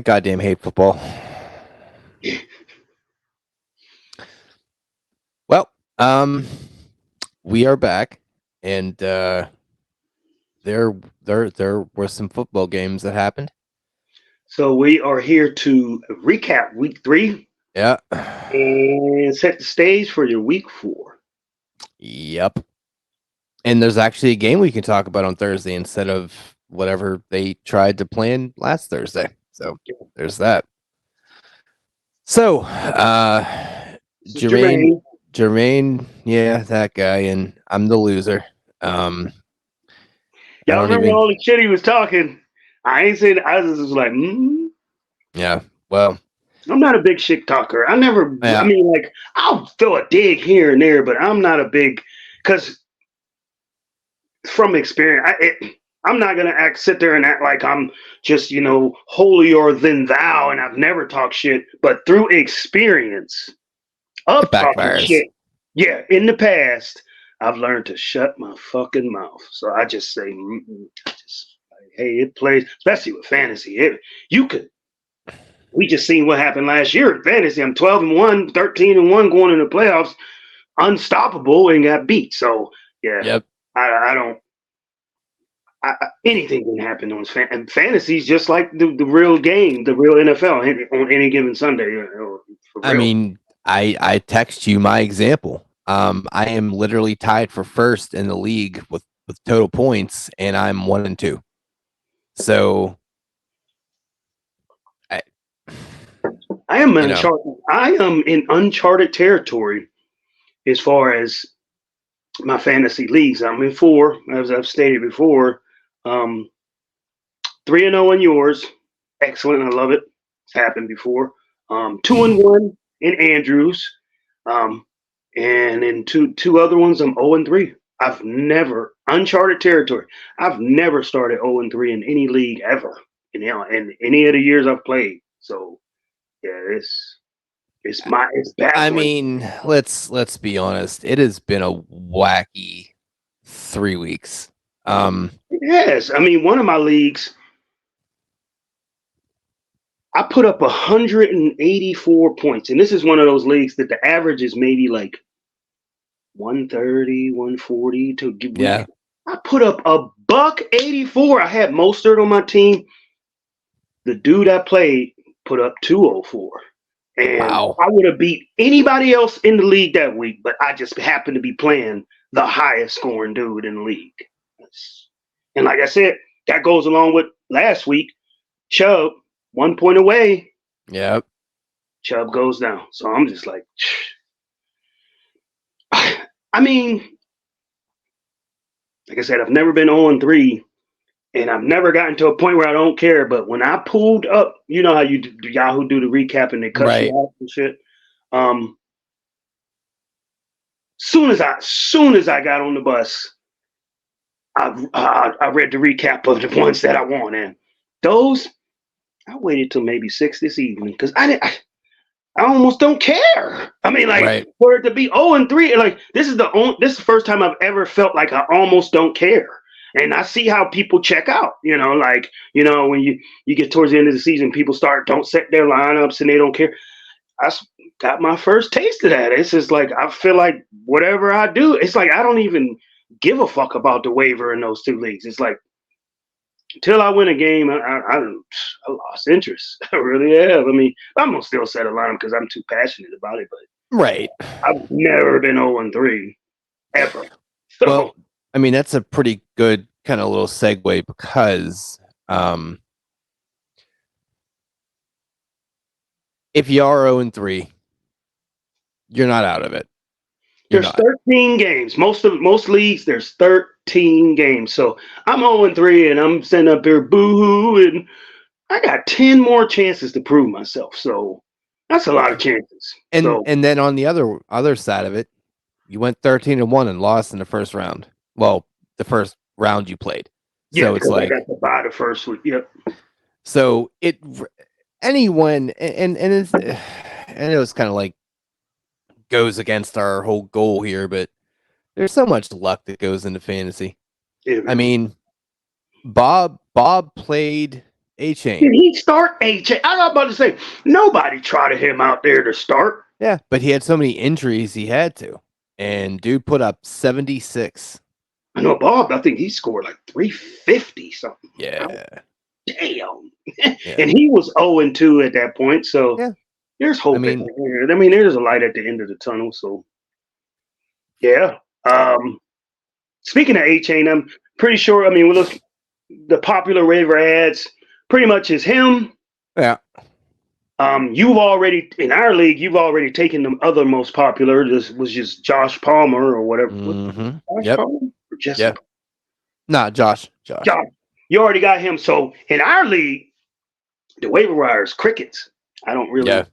goddamn hate football. Well, we are back, and there were some football games that happened. So we are here to recap week 3 Yeah. and set the stage for your week 4. Yep. And there's actually a game we can talk about on Thursday instead of whatever they tried to plan last Thursday. So there's that. So, Jermaine, yeah, that guy, and I'm the loser. Y'all remember all the shit he was talking? I ain't saying. I was just like, Yeah. Well, I'm not a big shit talker. I never. Yeah. I mean, like, I'll throw a dig here and there, but I'm not a big because from experience, I'm not gonna sit there and act like I'm just holier than thou, and I've never talked shit. But through experience of talking shit, yeah, in the past, I've learned to shut my fucking mouth. So I just say, hey, it plays, especially with fantasy. We just seen what happened last year in fantasy. I'm 12-1, 13-1 going into the playoffs, unstoppable, and got beat. So yeah, yep. I don't. Anything can happen on fantasies, just like the real game, the real NFL on any given Sunday. I mean, I text you my example. I am literally tied for first in the league with total points, and I'm 1-2. So I am in uncharted territory as far as my fantasy leagues. I'm in 4, as I've stated before. 3-0 in yours, excellent. I love it. It's happened before. 2-1 in Andrews, and in two other ones, I'm 0-3. I've never uncharted territory. I've never started 0-3 in any league ever. In any of the years I've played. So yeah, it's bad. I mean, let's be honest. It has been a wacky 3 weeks. Yes, I mean, one of my leagues, I put up 184 points, and this is one of those leagues that the average is maybe like 130, 140 to give. Yeah, I put up $184. I had Mostert on my team. The dude I played put up 204. And wow. I would have beat anybody else in the league that week, but I just happened to be playing the highest scoring dude in the league. And like I said, that goes along with last week. Chubb, 1 point away. Yep. Chubb goes down. So I'm just like, I mean, like I said, I've never been 0-3, and I've never gotten to a point where I don't care. But when I pulled up, you know how Yahoo do the recap and they cut you off and shit. Soon as I got on the bus, I read the recap of the ones that I won, and those I waited till maybe 6 this evening because I almost don't care. I mean, like for it to be 0-3, like this is the first time I've ever felt like I almost don't care. And I see how people check out, when you get towards the end of the season, people don't set their lineups and they don't care. I got my first taste of that. It's just like, I feel like whatever I do, it's like, I don't even give a fuck about the waiver in those 2 leagues. It's like, until I win a game, I lost interest. I really have. I mean, I'm going to still set a lineup because I'm too passionate about it, but I've never been 0-3 ever. So, well, I mean, that's a pretty good kind of little segue because if you are 0-3, you're not out of it. There's 13 games. Most leagues, there's 13 games. So I'm 0-3, and I'm sitting up here boo-hoo, and I got 10 more chances to prove myself. So that's a lot of chances. And then on the other side of it, you went 13-1 and lost in the first round. Well, the first round you played. Yeah, so it's like I got to buy the first week. Yep. So anyone and it was kind of like goes against our whole goal here, but there's so much luck that goes into fantasy. Yeah, I mean, Bob played A-Chain. Did he start A-Chain? I was about to say, nobody trotted him out there to start. Yeah, but he had so many injuries he had to. And dude put up 76. I know Bob, I think he scored like 350 something. Yeah. Damn. Yeah. And he was 0-2 at that point. So Yeah. there's hope. I mean, there's a light at the end of the tunnel. So yeah. Speaking of A-Chain, I'm pretty sure. I mean, we look the popular waiver ads pretty much is him. Yeah. You've already in our league, you've already taken the other most popular. This was just Josh Palmer or whatever. Mm-hmm. Josh Yep. Palmer or Jesse? Yeah. Nah, Josh. Josh. You already got him. So in our league, the waiver wire is crickets. I don't really. Yeah.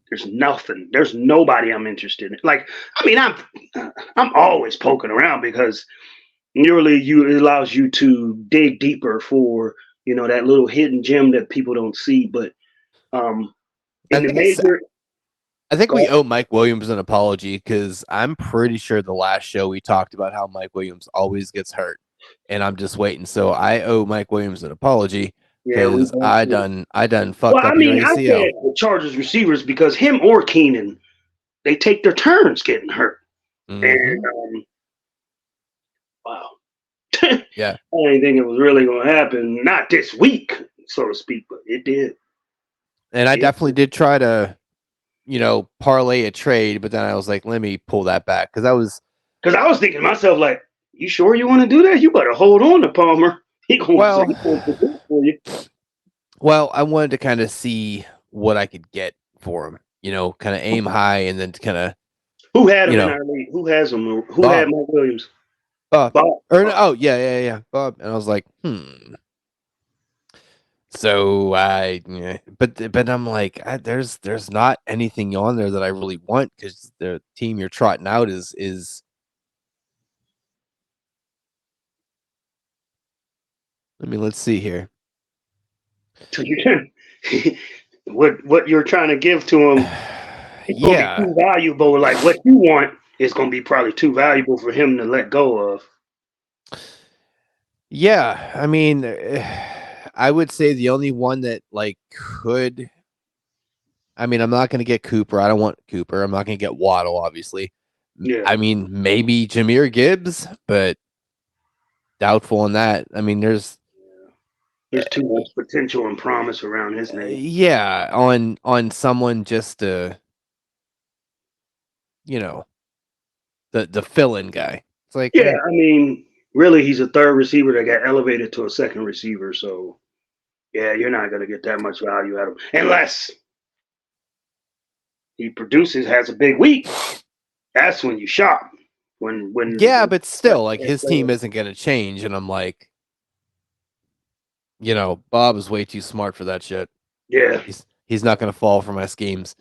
There's nothing. There's nobody I'm interested in. Like, I mean, I'm always poking around because your league it allows you to dig deeper for that little hidden gem that people don't see. But in the major. I think we owe Mike Williams an apology because I'm pretty sure the last show we talked about how Mike Williams always gets hurt, and I'm just waiting. So I owe Mike Williams an apology because I done fucked up your ACL. I said the Chargers receivers because him or Keenan, they take their turns getting hurt, and wow, yeah, I didn't think it was really going to happen. Not this week, so to speak, but it did. And I definitely did try to. Parlay a trade, but then I was like, let me pull that back because I was thinking to myself, like, you sure you want to do that? You better hold on to Palmer. He gonna for you. Well, I wanted to kind of see what I could get for him. Kind of aim high and then kind of. Who had him in our league? Who has him? Who Bob. had Mike Williams? Bob. Yeah. Bob. And I was like, So but I'm like, there's not anything on there that I really want because the team you're trotting out is. Let's see here. So what you're trying to give to him? It's gonna be too valuable. Like what you want is gonna be probably too valuable for him to let go of. Yeah, I mean. I would say the only one that could. I mean, I'm not going to get Cooper. I don't want Cooper. I'm not going to get Waddle, obviously. Yeah. I mean, maybe Jahmyr Gibbs, but doubtful on that. I mean, there's too much potential and promise around his name. Yeah, on someone just to, the fill-in guy. It's like I mean, really, he's a third receiver that got elevated to a second receiver. So, yeah, you're not going to get that much value out of him unless he produces, has a big week. That's when you shop. But still, his team isn't going to change, and I'm like, Bob is way too smart for that shit. Yeah, he's not going to fall for my schemes.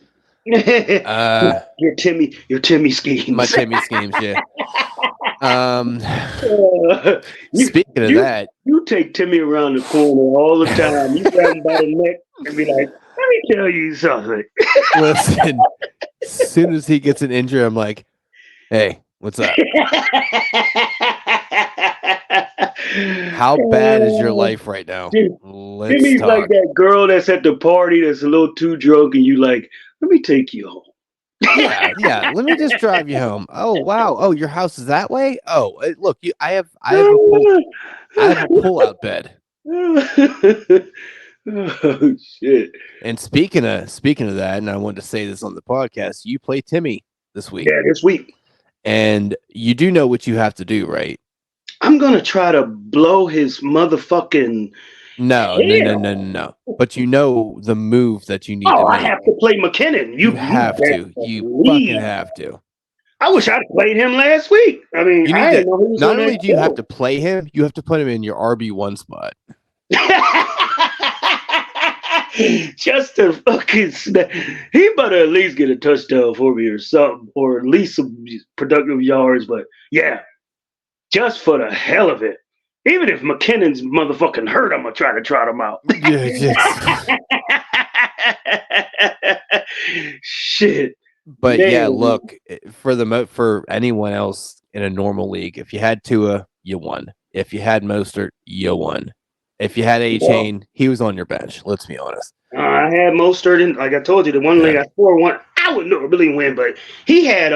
Your Timmy schemes. My Timmy schemes, yeah. Speaking of that, you take Timmy around the corner all the time. You grab him by the neck and be like, "Let me tell you something." Listen, as soon as he gets an injury, I'm like, "Hey, what's up? How bad is your life right now?" Let's Timmy's talk. like that girl that's at the party that's a little too drunk, and you like, "Let me take you home." Yeah. Let me just drive you home. Oh wow. Oh, your house is that way. Oh, look, I have a pull-out bed. Oh shit! And speaking of that, and I wanted to say this on the podcast, you play Timmy this week. Yeah, this week. And you do know what you have to do, right? I'm gonna try to blow his motherfucking. No. But you know the move that you need to make. I have to play McKinnon. You have to. You fucking have to. I wish I'd played him last week. I mean, not only do you have to play him, you have to put him in your RB1 spot. Just to fucking he better at least get a touchdown for me or something, or at least some productive yards. But yeah, just for the hell of it. Even if McKinnon's motherfucking hurt, I'm gonna try to trot him out. Shit. But yeah, look, for anyone else in a normal league, if you had Tua, you won. If you had Mostert, you won. If you had A Chain, he was on your bench. Let's be honest. I had Mostert, and like I told you, the one league I scored one, I would normally win, but he had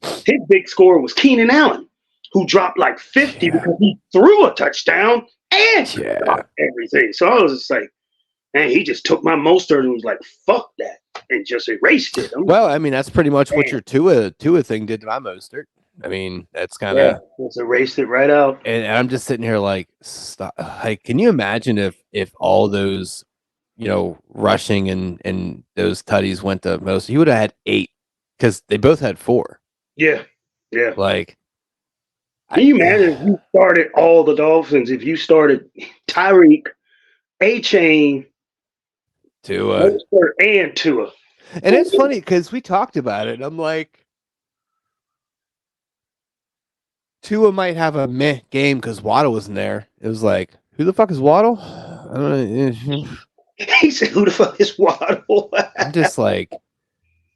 his big score was Keenan Allen, who dropped like 50 because he threw a touchdown and dropped everything. So I was just like, man, he just took my Mostert and was like, fuck that, and just erased it. Well, I mean, that's pretty much what your Tua thing did to my Mostert. I mean, that's kind of just erased it right out. And I'm just sitting here like, stop. Like, can you imagine if all those, rushing and those tutties went to most? He would have had 8 because they both had 4. Yeah. Like, can you imagine if you started all the Dolphins? If you started Tyreek, A Chain, Tua, and Tua. And it's funny because we talked about it. I'm like, Tua might have a meh game because Waddle wasn't there. It was like, who the fuck is Waddle? I don't know. He said, who the fuck is Waddle? I'm just like,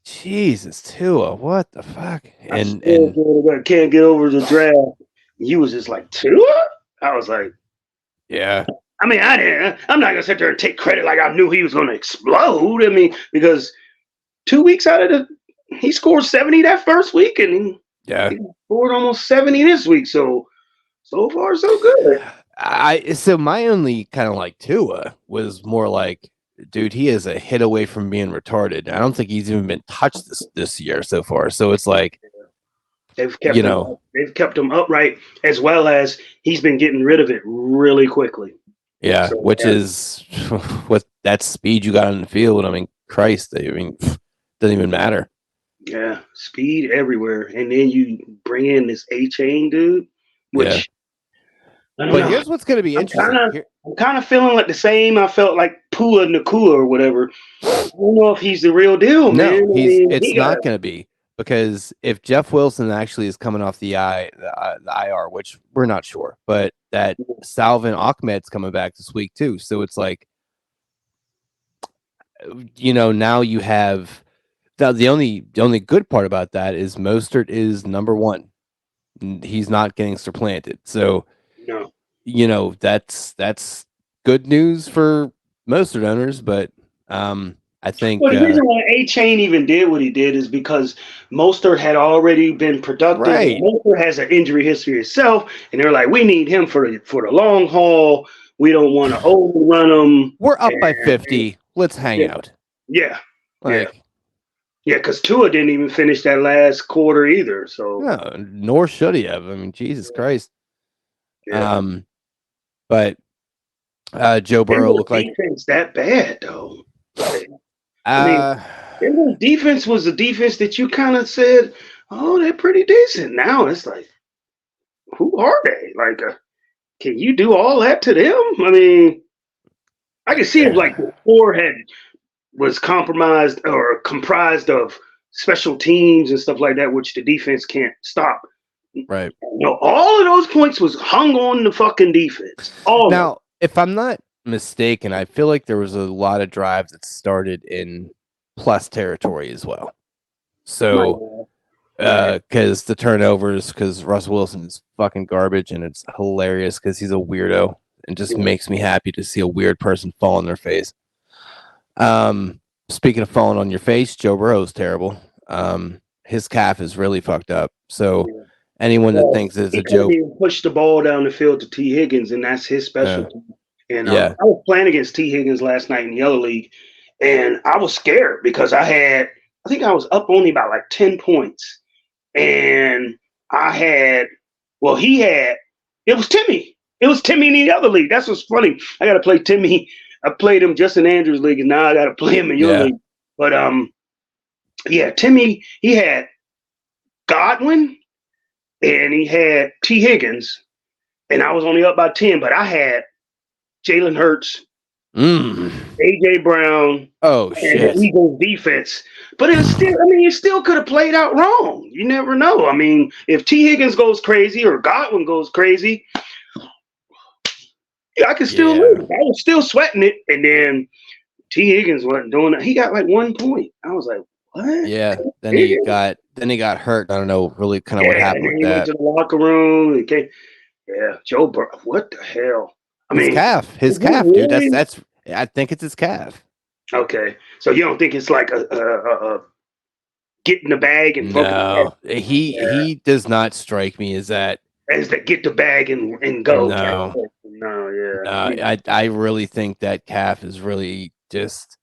Jesus, Tua, what the fuck? And can't get over the draft. You was just like, Tua? I was like, yeah. I mean, I'm not gonna sit there and take credit like I knew he was gonna explode. I mean, because 2 weeks out of he scored 70 that first week, and he scored almost 70 this week. So far so good. So my only kind of like Tua was more like, dude, he is a hit away from being retarded. I don't think he's even been touched this year so far. So it's like, they've kept him upright, as well as he's been getting rid of it really quickly. Yeah, which is with that speed you got on the field. I mean, Christ, doesn't even matter. Yeah, speed everywhere, and then you bring in this A Chain dude, which. But here's what's going to be interesting. I'm kind of feeling like the same I felt like Pua Nakua or whatever. I don't know if he's the real deal, man. No, it's not going to be, because if Jeff Wilson actually is coming off the IR, which we're not sure, but that Salvin Ahmed's coming back this week too. So it's like, now you have the only good part about that is Mostert is number 1. He's not getting supplanted. So. No. That's good news for Mostert owners, but I think the reason why A Chain even did what he did is because Mostert had already been productive. Right. Mostert has an injury history himself, and they're like, we need him for the long haul. We don't want to overrun him. We're up by 50. Let's hang out. Yeah. Because Tua didn't even finish that last quarter either. So no, nor should he have. I mean, Jesus Christ. Yeah. But Joe Burrow looked like defense that bad though. Their defense was a defense that you kind of said, "Oh, they're pretty decent." Now it's like, who are they? Like, can you do all that to them? I mean, I can see if like the forehead was compromised or comprised of special teams and stuff like that, which the defense can't stop. Right. All of those points was hung on the fucking defense. Now, if I'm not mistaken, I feel like there was a lot of drives that started in plus territory as well. So, because the turnovers, because Russell Wilson is fucking garbage, and it's hilarious because he's a weirdo, and just makes me happy to see a weird person fall on their face. Speaking of falling on your face, Joe Burrow's terrible. His calf is really fucked up. So. Anyone that thinks it's a joke. He pushed the ball down the field to T. Higgins, and that's his specialty. And I was playing against T. Higgins last night in the other league, and I was scared because I think I was up only about like 10 points. And it was Timmy. It was Timmy in the other league. That's what's funny. I got to play Timmy. I played him just in Andrews' league, and now I got to play him in your league. But, Timmy, he had Godwin, and he had T. Higgins, and I was only up by 10, but I had Jalen Hurts, A.J. Brown, and the Eagles defense. But it was still, you still could have played out wrong. You never know. I mean, if T. Higgins goes crazy or Godwin goes crazy, I could still lose. I was still sweating it, and then T. Higgins wasn't doing it. He got like 1 point. I was like, what? Yeah, then he got hurt. I don't know really kind of what happened with that. He went to the locker room and came. Yeah, Joe Burrow. What the hell? I His mean, calf. His is he calf, dude. really? That's I think it's his calf. Okay. So you don't think it's like a get in the bag and focus No. He does not strike me as that. as that get the bag and go type No. person. No, No. yeah. I really think that calf is really just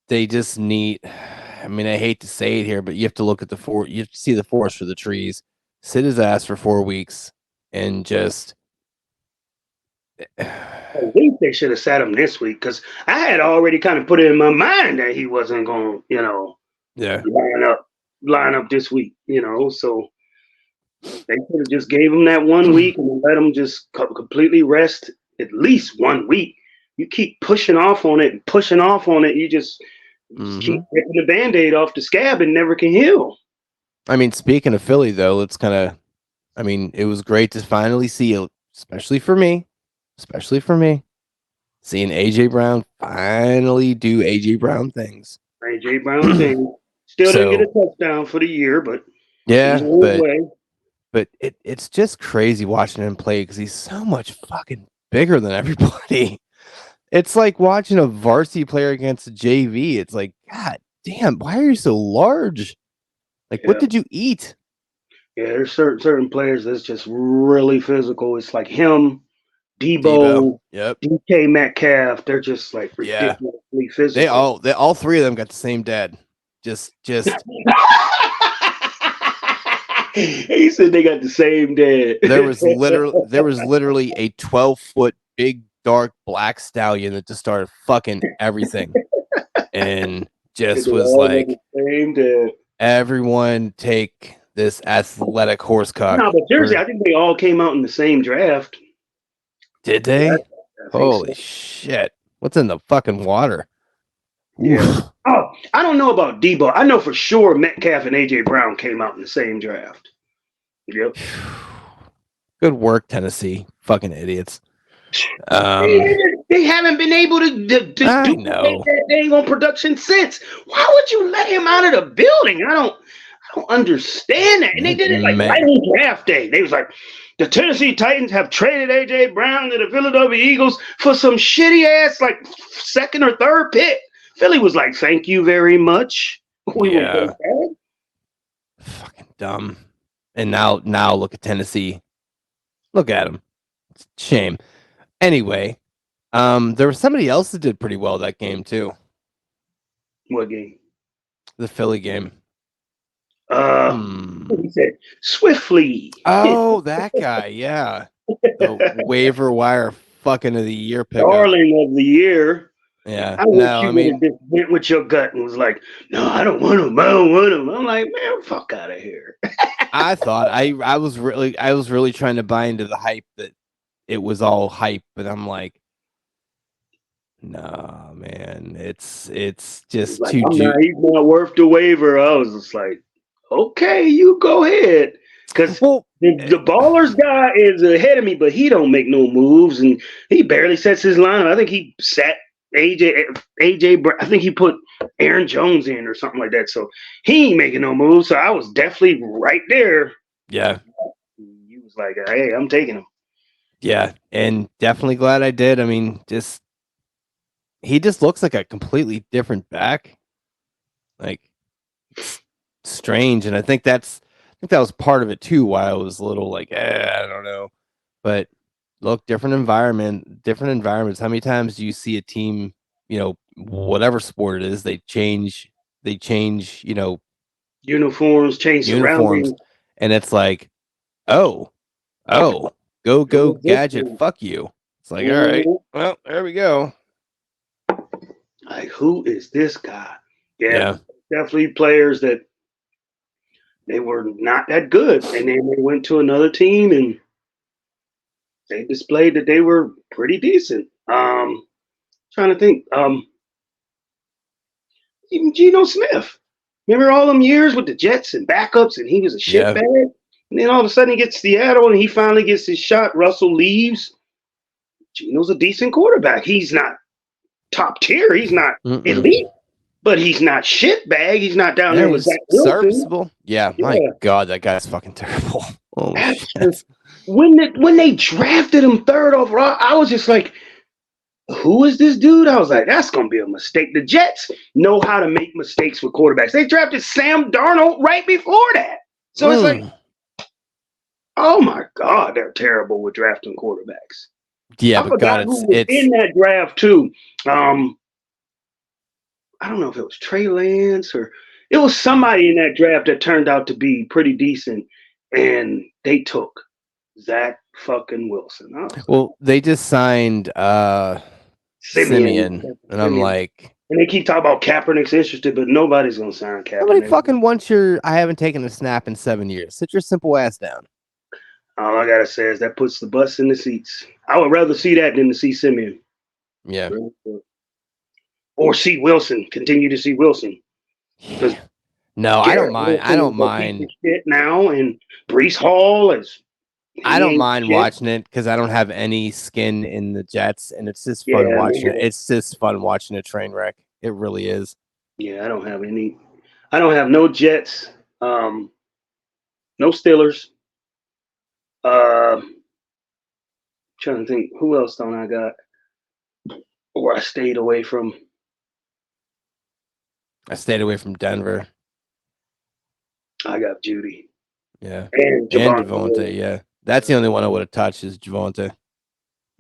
they just need I mean, I hate to say it here, but you have to look at you have to see the forest for the trees. Sit his ass for 4 weeks and just At least they should have sat him this week because I had already kind of put it in my mind that he wasn't going, yeah. line up this week, So they could have just gave him that 1 week and let him just completely rest at least 1 week. You keep pushing off on it and pushing off on it, you just keep ripping the Band-Aid off the scab and never can heal. I mean, speaking of Philly, though, it was great to finally see, especially for me, seeing AJ Brown finally do AJ Brown things. AJ Brown thing. Still didn't get a touchdown for the year, but yeah, he's on his way. But it's just crazy watching him play because he's so much fucking bigger than everybody. It's like watching a varsity player against a JV. It's like, God damn, why are you so large? Like, what did you eat? Yeah, there's certain players that's just really physical. It's like him, Debo, yep, DK Metcalf. They're just like ridiculously physical. They all three of them got the same dad. Just. He said they got the same dad. There was literally a 12-foot big dark black stallion that just started fucking everything, and just was like, same dad. Everyone take this athletic horse cock. No, but seriously, I think they all came out in the same draft. Did they? Holy shit! What's in the fucking water? Yeah. Oh, I don't know about Debo. I know for sure Metcalf and AJ Brown came out in the same draft. Yep. Good work, Tennessee. Fucking idiots. They haven't been able to do that thing on production since. Why would you let him out of the building? I don't understand that. And they did it like right on draft day. They was like, the Tennessee Titans have traded AJ Brown to the Philadelphia Eagles for some shitty ass like second or third pick. Philly was like, thank you very much. Fucking dumb. And now look at Tennessee. Look at them. It's a shame. Anyway, there was somebody else that did pretty well that game too. What game? The Philly game. He said Swiftly. Oh, that guy, yeah. The waiver wire fucking of the year pickup. Darling of the year. Yeah. I mean, just went with your gut and was like, no, I don't want him. I don't want him. I'm like, man, fuck out of here. I thought I was really trying to buy into the hype that it was all hype, but I'm like, nah, man, it's just like, too. He's not worth the waiver. I was just like, okay, you go ahead, because the Ballers guy is ahead of me, but he don't make no moves, and he barely sets his lineup. I think he sat AJ. I think he put Aaron Jones in or something like that. So he ain't making no moves. So I was definitely right there. Yeah, he was like, hey, I'm taking him. Yeah, and definitely glad I did. I mean, he just looks like a completely different back. Like, it's strange, and I think that was part of it too. Why I was a little like, I don't know. But look, different environments. How many times do you see a team, whatever sport it is, they change, uniforms, change surroundings, and it's like, oh. Go gadget, fuck you. It's like, all right, well, there we go. Like, who is this guy? Yeah. Definitely players that they were not that good. And then they went to another team and they displayed that they were pretty decent. Trying to think. Even Geno Smith. Remember all them years with the Jets and backups, and he was a shitbag? And then all of a sudden he gets Seattle and he finally gets his shot. Russell leaves. Geno's a decent quarterback. He's not top tier. He's not elite, but he's not shitbag. He's not down there with Zach Wilson. Serviceable. Yeah, my God, that guy's fucking terrible. Holy shit. when they drafted him third overall, I was just like, who is this dude? I was like, that's gonna be a mistake. The Jets know how to make mistakes with quarterbacks. They drafted Sam Darnold right before that. So it's like, oh my God, they're terrible with drafting quarterbacks. Yeah, I but forgot God, who was in that draft too. I don't know if it was Trey Lance or it was somebody in that draft that turned out to be pretty decent, and they took Zach fucking Wilson. well, they just signed Simeon, and I'm like, and they keep talking about Kaepernick's interested, but nobody's gonna sign Kaepernick. nobody fucking wants your. I haven't taken a snap in 7 years. Sit your simple ass down. All I gotta say is that puts the butts in the seats. I would rather see that than to see Simeon. Yeah. Or see Wilson. Continue to see Wilson. Yeah. No, I don't mind. I don't mind. Shit now, and Breece Hall is. I don't mind watching it because I don't have any skin in the Jets, and it's just fun watching it. It's just fun watching a train wreck. It really is. Yeah, I don't have any. I don't have no Jets. No Steelers. Trying to think who else don't I got, or I stayed away from. I stayed away from Denver. I got Judy. Yeah, and Javonte. Yeah, that's the only one I would have touched is Javonte.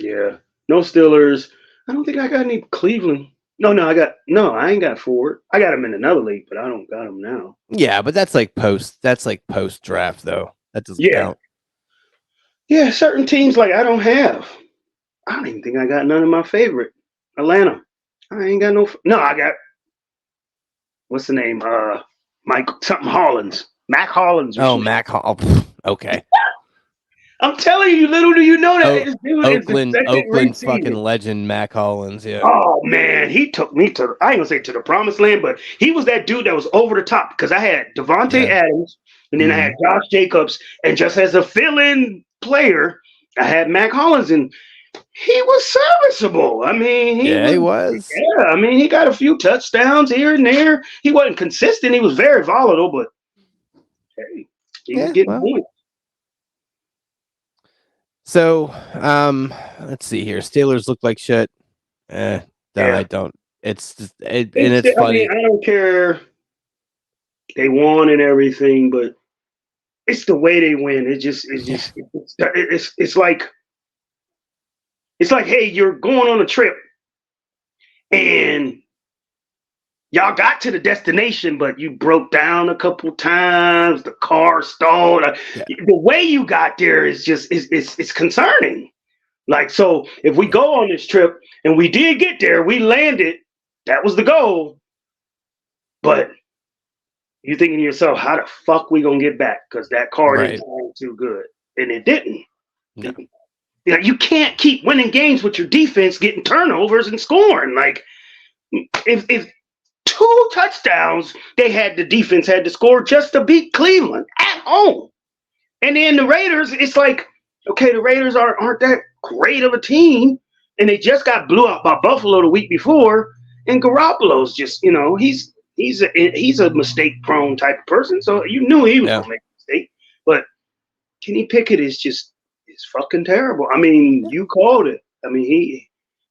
Yeah, no Steelers. I don't think I got any Cleveland. I ain't got Ford. I got him in another league, but I don't got him now. Yeah, but that's like post draft though. That doesn't count. Yeah, certain teams like I don't have. I don't even think I got none of my favorite. Atlanta. I ain't got no. I got. What's the name? Mike something Hollins. Mac Hollins. Oh, Mac Hall. Okay. I'm telling you, little do you know that this dude Oakland fucking legend, Mac Hollins. Yeah. Oh man, he took me to. I ain't gonna say to the promised land, but he was that dude that was over the top because I had Devontae Adams, and then I had Josh Jacobs, and just as a fill-in player, I had Mac Hollins, and he was serviceable. I mean, he was. Yeah, I mean, he got a few touchdowns here and there. He wasn't consistent. He was very volatile, but hey, he was getting points. So, let's see here. Steelers look like shit. I don't. It's just, and it's funny. I don't care. They won and everything, but it's the way they win. It's like, hey, you're going on a trip, and y'all got to the destination, but you broke down a couple times. The car stalled. The way you got there is just it's concerning. Like, so if we go on this trip and we did get there, we landed. That was the goal. But you're thinking to yourself, how the fuck we gonna get back? Because that car didn't turn too good, and it didn't. No. You know, you can't keep winning games with your defense getting turnovers and scoring. Like, if 2 touchdowns the defense had to score just to beat Cleveland at home. And then the Raiders, it's like, okay, the Raiders aren't that great of a team, and they just got blew out by Buffalo the week before, and Garoppolo's just, he's a mistake-prone type of person, so you knew he was going to make a mistake. But Kenny Pickett is fucking terrible. I mean, you called it. I mean,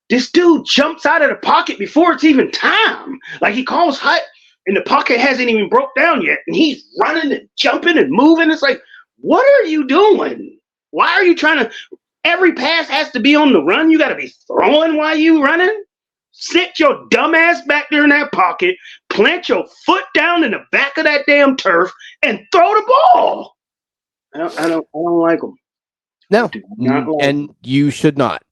this dude jumps out of the pocket before it's even time. Like, he calls hut, and the pocket hasn't even broke down yet, and he's running and jumping and moving. It's like, what are you doing? Why are you trying to? Every pass has to be on the run. You got to be throwing while you running. Sit your dumb ass back there in that pocket, plant your foot down in the back of that damn turf, and throw the ball. I don't like him. No, and you should not.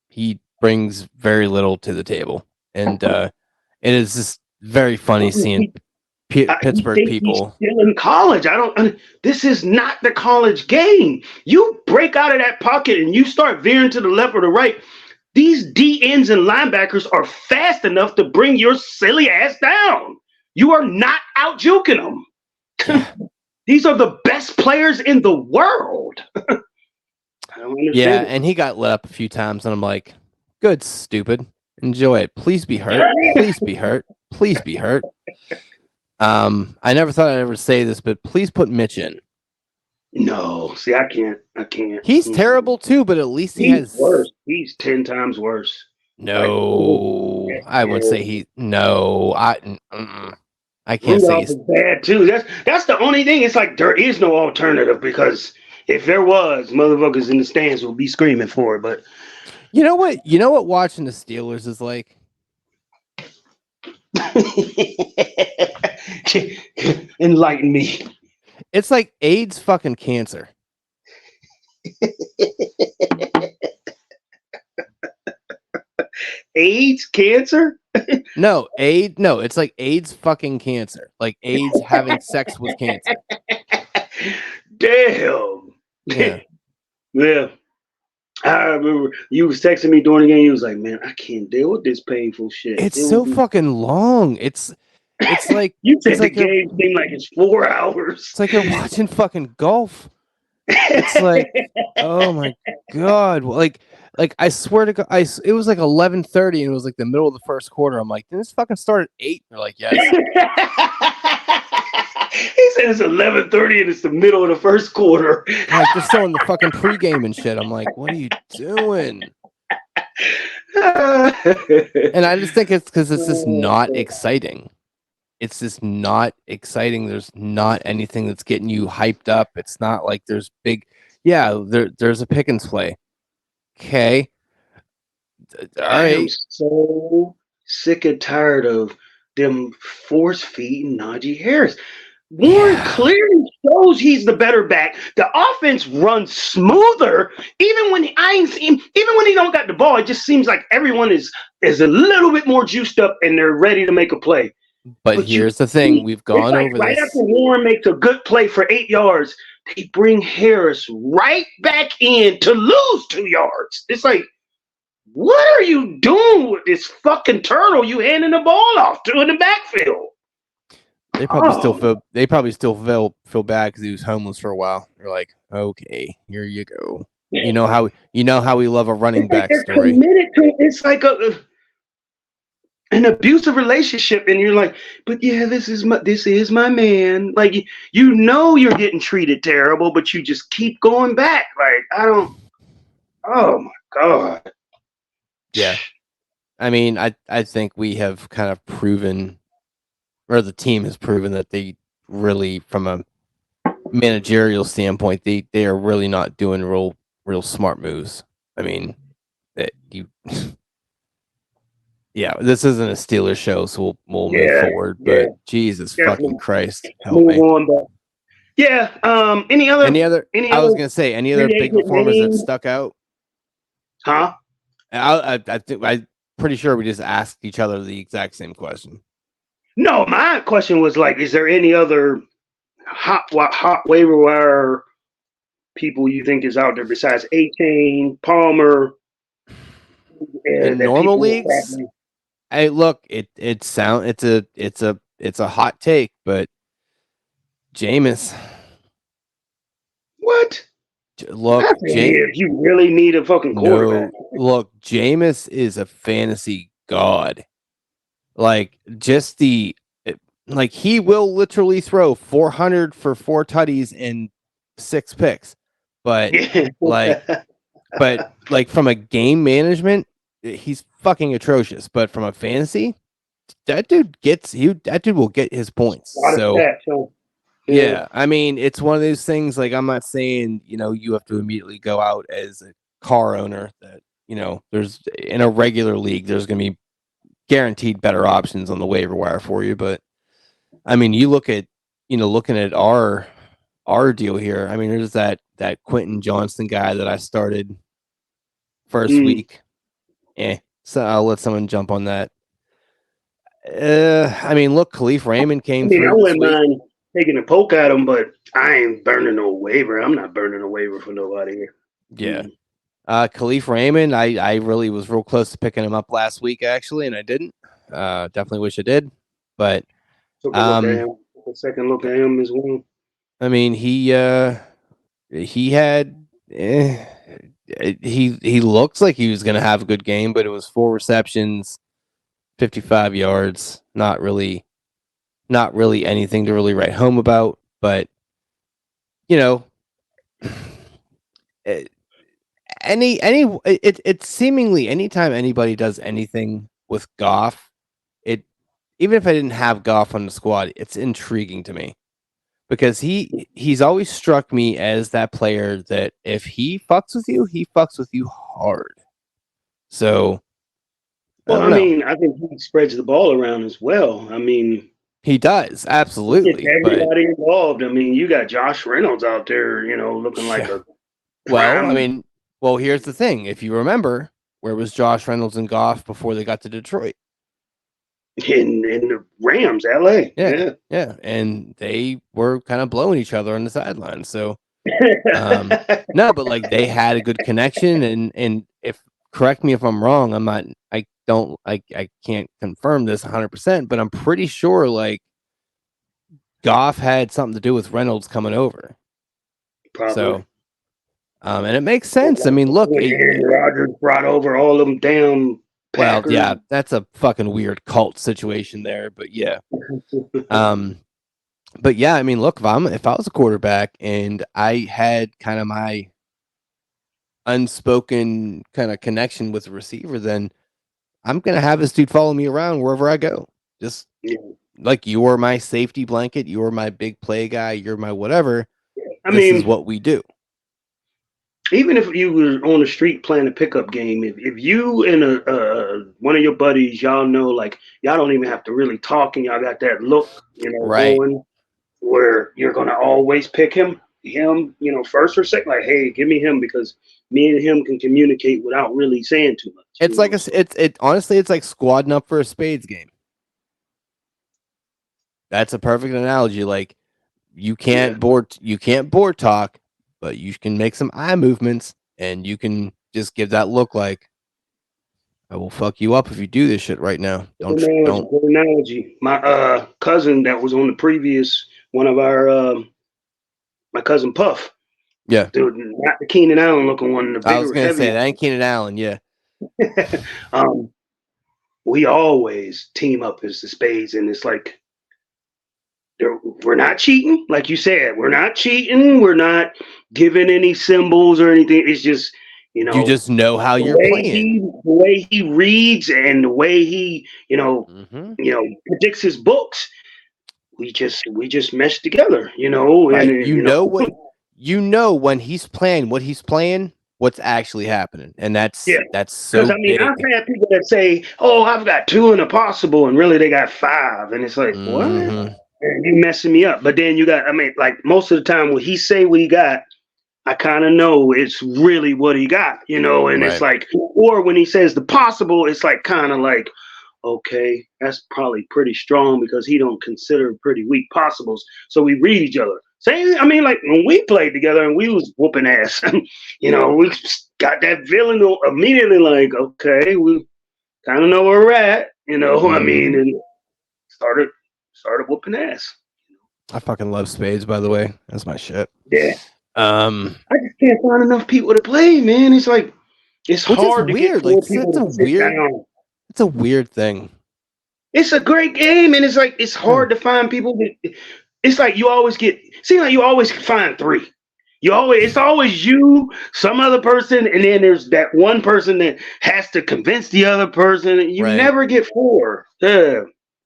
He brings very little to the table, and it is just very funny seeing Pittsburgh people still in college. This is not the college game. You break out of that pocket and you start veering to the left or the right. These D ends and linebackers are fast enough to bring your silly ass down. You are not out juking them. Yeah. These are the best players in the world. Yeah, and he got lit up a few times, and I'm like, good, stupid. Enjoy it. Please be hurt. Please be hurt. Please be hurt. I never thought I'd ever say this, but please put Mitch in. No, see, I can't. I can't. He's Mm-mm. terrible too, but at least he He's has. worse. He's 10 times worse. Like, oh, No, I wouldn't say yeah. he. No, I can't say Rudolph he's. is bad too. That's the only thing. It's like there is no alternative because if there was, motherfuckers in the stands would be screaming for it. But You know what? You know what watching the Steelers is like? enlighten me. It's like AIDS fucking cancer. AIDS, cancer. No, AIDS. No, it's like AIDS fucking cancer. Like AIDS having sex with cancer. Damn. Yeah. Yeah. I remember you was texting me during the game. You was like, "Man, I can't deal with this painful shit." It's so fucking long. It's like You it's said the like you're game seemed like it's 4 hours. it's like you're watching fucking golf. It's like, oh my god. Like I swear to God, it was like 11:30 and it was like the middle of the first quarter. I'm like, did this fucking start at 8? They're like, yes. He said it's 11:30 and it's the middle of the first quarter. Like they're still in the fucking pregame and shit. I'm like, what are you doing? And I just think it's because it's just not exciting. It's just not exciting. There's not anything that's getting you hyped up. It's not like there's big. Yeah, there's a Pickens play. Okay. All I am right. so sick and tired of them force feeding Najee Harris. Warren Yeah. clearly shows he's the better back. The offense runs smoother. Even when I ain't seen, even when he don't got the ball, it just seems like everyone is a little bit more juiced up and they're ready to make a play. But here's the thing. We've gone like over right this. after Warren makes a good play for 8 yards, they bring Harris right back in to lose 2 yards. It's like, what are you doing with this fucking turtle you handing the ball off to in the backfield? They probably still feel bad because he was homeless for a while. They're like, okay, here you go. You know how we love a running back They're story. committed to it's like an abusive relationship, and you're like, but yeah, this is my man. Like you know you're getting treated terrible, but you just keep going back. Like I don't. Oh my god. Yeah. I mean, I think we have kind of proven, or the team has proven that they really, from a managerial standpoint, they are really not doing real smart moves. I mean, yeah, this isn't a Steelers show, so we'll move forward. But Jesus fucking Christ, help move me. on. But yeah, any other? I was gonna say any other big performers that stuck out? Huh? I think I'm pretty sure we just asked each other the exact same question. No, my question was like, is there any other hot waiver wire people you think is out there besides A-Chain, Palmer? In normal leagues, hey, look, it's a hot take, but Jameis. What? Look, if you really need a fucking quarterback. No, look, Jameis is a fantasy god. Like just like he will literally throw 400 for 4 tutties and 6 picks. But like from a game management, he's fucking atrocious. But from a fantasy, that dude will get his points. So yeah, I mean, it's one of those things. Like, I'm not saying you have to immediately go out as a car owner. That there's in a regular league, there's going to be guaranteed better options on the waiver wire for you. But I mean, you look at looking at our deal here. I mean, there's that Quentin Johnston guy that I started first week. So I'll let someone jump on that. I mean, look, Khalif Raymond came through. I wouldn't mind taking a poke at him, but I ain't burning no waiver. I'm not burning a waiver for nobody here. Yeah. Khalif Raymond, I really was real close to picking him up last week, actually, and I didn't. Definitely wish I did. But a second look at him as well. I mean, he had he looks like he was gonna have a good game, but it was 4 receptions, 55 yards. Not really anything to really write home about. But it, it's seemingly anytime anybody does anything with Goff, it even if I didn't have Goff on the squad, it's intriguing to me because he's always struck me as that player that if he fucks with you, he fucks with you hard. So I Well, don't I know. mean, I think he spreads the ball around as well. I mean, He does he gets absolutely, but everybody involved. I mean, you got Josh Reynolds out there, looking like yeah. a Well, I prime mean, here's the thing. If you remember, where was Josh Reynolds and Goff before they got to Detroit? in the Rams, LA. Yeah, Yeah. yeah, and they were kind of blowing each other on the sideline. So, no, but like they had a good connection, and if correct me if I'm wrong, I'm not, I can't confirm this 100%, but I'm pretty sure like Goff had something to do with Reynolds coming over. Probably. So, and it makes sense. I mean, look, When Aaron Rodgers brought over all them damn well, Packers. yeah, that's a fucking weird cult situation there, but yeah. But yeah, I mean, look, if I was a quarterback and I had kind of my unspoken kind of connection with a receiver, then I'm gonna have this dude follow me around wherever I go. Just Yeah. like you are my safety blanket, you are my big play guy, you're my whatever. I This is mean, what we do. even if you were on the street playing a pickup game, if you and one of your buddies, y'all know, like y'all don't even have to really talk, and y'all got that look, Right. going where you're gonna always pick him, first or second. Like, hey, give me him because me and him can communicate without really saying too much. It's like it honestly, it's like squadding up for a spades game. That's a perfect analogy. Like you can't board talk, but you can make some eye movements and you can just give that look like I will fuck you up if you do this shit right now. Don't. Good analogy. My cousin that was on the previous one of our my cousin Puff. Yeah. Dude, not the Keenan Allen looking one, the I was bigger, gonna say heavier. that ain't Keenan Allen, yeah. We always team up as the spades, and it's like we're not cheating, like you said. We're not cheating. We're not giving any symbols or anything. It's just You just know how you're playing. the way he reads and the way he predicts his books. We just mesh together, Right. and When he's playing what he's playing, what's actually happening. And that's yeah. so Because I mean, big. I've had people that say, "Oh, I've got 2 in a possible," and really they got 5, and it's like, what? Mm-hmm. And you messing me up. But then you got, I mean, like most of the time when he say what he got, I kind of know it's really what he got, and it's Right. like, or when he says the possible, it's like kind of like, okay, that's probably pretty strong because he don't consider pretty weak possibles. So we read each other. Same, I mean, like when we played together and we was whooping ass, we got that feeling immediately like, okay, we kind of know where we're at, I mean, and started whooping ass. I fucking love spades, by the way. That's my shit. Yeah. I I just can't find enough people to play, man. It's like it's hard to weird. get 4 Like people to sit down. it's a weird thing. It's a great game, and it's like it's hard to find people that. It's like you always find 3. It's always you, some other person, and then there's that one person that has to convince the other person. And you never get 4. Yeah,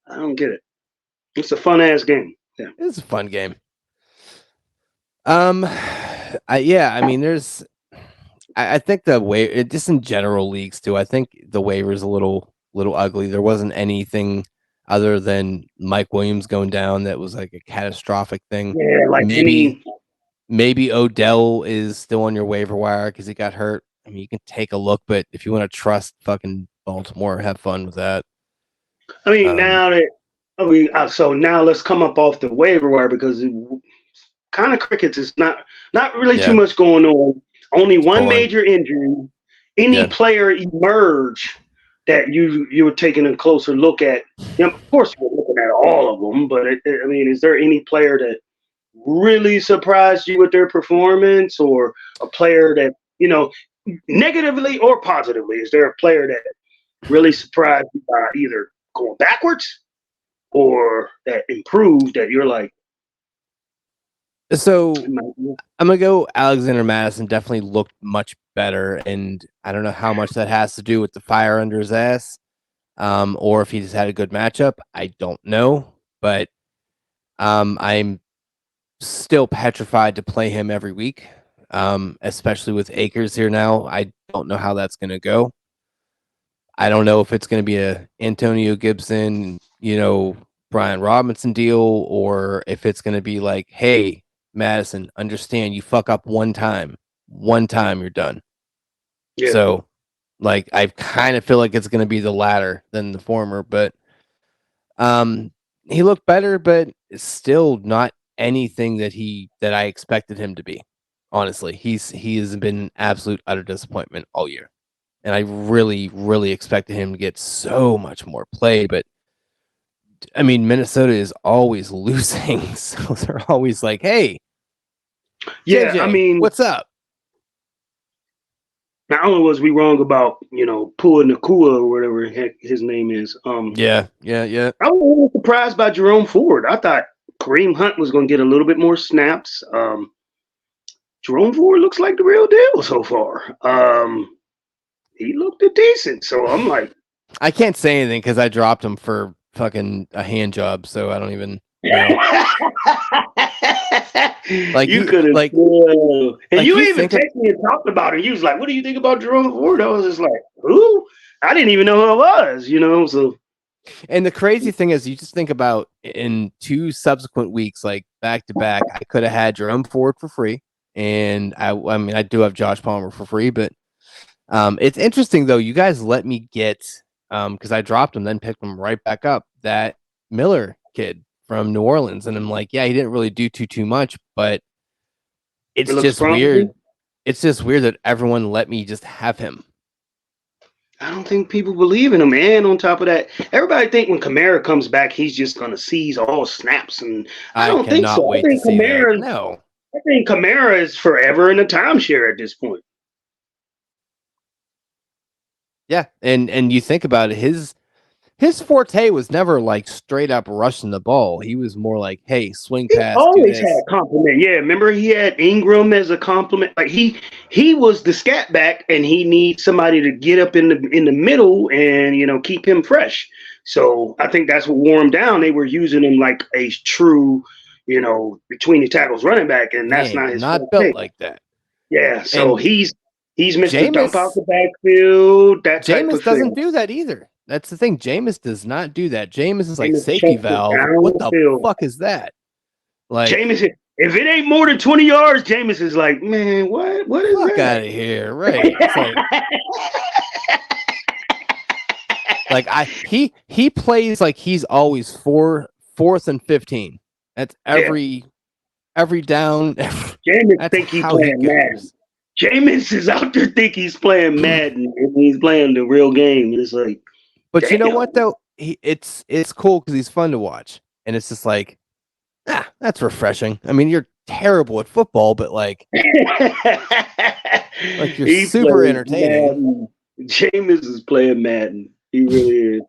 I don't get it. It's a fun ass game. Yeah, It's a fun game. I mean, there's. I think just in general leagues too. I think the waiver's a little ugly. There wasn't anything other than Mike Williams going down that was like a catastrophic thing. yeah, like maybe Odell is still on your waiver wire because he got hurt. I mean, you can take a look, but if you want to trust fucking Baltimore, have fun with that. I mean, so now let's come up off the waiver wire because kind of crickets is not really too much going on. Only one major injury. Any player emerge that you were taking a closer look at? Of course, you're looking at all of them, but I mean, is there any player that really surprised you with their performance, or a player that negatively or positively? Is there a player that really surprised you by either going backwards or that improved that you're like, So I'm gonna go Alexander Madison. Definitely looked much better, and I don't know how much that has to do with the fire under his ass, or if he just had a good matchup. I don't know, but I'm still petrified to play him every week, especially with Akers here now. I don't know how that's gonna go. I don't know if it's gonna be a Antonio Gibson, Brian Robinson deal, or if it's gonna be like, hey, Madison, understand you fuck up one time, you're done. Yeah. So, like, I kind of feel like it's going to be the latter than the former, but he looked better, but it's still not anything that I expected him to be. Honestly, he has been an absolute utter disappointment all year, and I really, really expected him to get so much more play, but I mean, Minnesota is always losing, so they're always like, "Hey, Yeah, JJ, I mean, what's up?" not only was we wrong about, Pua Nakua or whatever heck his name is. Yeah. I was a little surprised by Jerome Ford. I thought Kareem Hunt was going to get a little bit more snaps. Jerome Ford looks like the real deal so far. He looked decent, so I'm like, I can't say anything because I dropped him for fucking a hand job, so I don't even know. Like you could have, like, and like you you even think of, texted me and talked about it. You was like, "What do you think about Jerome Ford?" I was just like, "Who?" I didn't even know who it was. So, and the crazy thing is, you just think about in 2 subsequent weeks, like back to back, I could have had Jerome Ford for free, and I mean, I do have Josh Palmer for free, but it's interesting though. You guys let me get because I dropped him, then picked him right back up. That Miller kid from New Orleans, and I'm like, yeah, he didn't really do too much, but it it's looks just promising. weird. It's just weird that everyone let me just have him. I don't think people believe in him. And on top of that, everybody think when Kamara comes back, he's just going to seize all snaps. And I I don't think cannot so. wait to see that. No. I think Kamara is forever in a timeshare at this point. Yeah, and you think about it, his forte was never like straight up rushing the ball. He was more like, hey, swing He pass, do always had this. a compliment. Yeah, remember he had Ingram as a compliment. Like he was the scat back, and he needs somebody to get up in the middle and keep him fresh. So I think that's what wore him down. They were using him like a true, between the tackles running back, and He that's ain't not his not forte. built like that. Yeah, so And he's Mr. Dump out Jameis the backfield, that type Jameis of doesn't thing. do that either. That's the thing. Jameis does not do that. Jameis is like Jameis safety checks it valve. down What the the field. fuck is that? Like, Jameis, if it ain't more than 20 yards, Jameis is like, man, what is fuck that? out of here. Right. It's like he plays like he's always fourth and 15. That's Yeah, every down. Jameis That's think he how he playing Madden. goes. Jameis is out there think he's playing Madden and he's playing the real game. It's like, But you know damn. what though? It's cool because he's fun to watch, and it's just like, that's refreshing. I mean, you're terrible at football, but like you're He super plays entertaining. Madden. Jameis is playing Madden. He really is.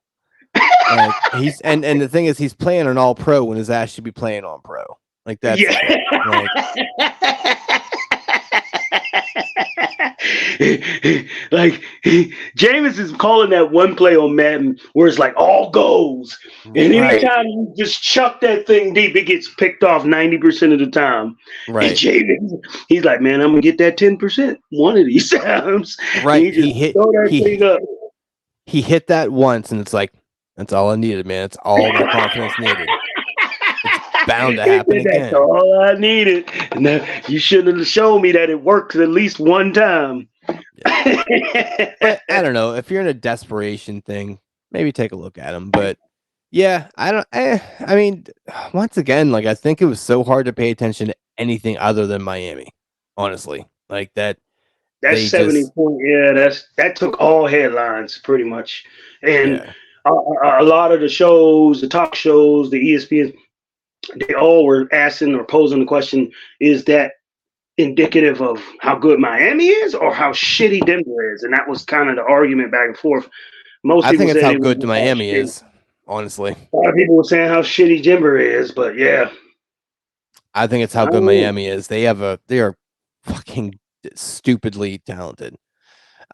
Like he's and the thing is, he's playing an all pro when his ass should be playing on pro. Like that's the thing. Like like Jameis is calling that one play on Madden where it's like all goes, and right, anytime you just chuck that thing deep, it gets picked off 90% of the time. And right, Jameis, he's like, man, I'm gonna get that 10% one of these times. And right. he just throw that thing up. He hit that once, and it's like that's all I needed, man. It's all my confidence needed. It's bound to happen That's again. all I needed. Now, you shouldn't have shown me that it works at least one time. But I don't know if you're in a desperation thing, maybe take a look at him. But yeah, I don't. I mean, once again, like I think it was so hard to pay attention to anything other than Miami. Honestly, like that. That's They 70 just point. Yeah, that took all headlines pretty much, and yeah. a lot of the shows, the talk shows, the ESPN, they all were asking or posing the question: is that indicative of how good Miami is, or how shitty Denver is? And that was kind of the argument back and forth. Most I people think it's said how it was good Miami shitty. is. Honestly, A lot of people were saying how shitty Denver is, but yeah. I think it's how good Oh, Miami is. They are fucking stupidly talented.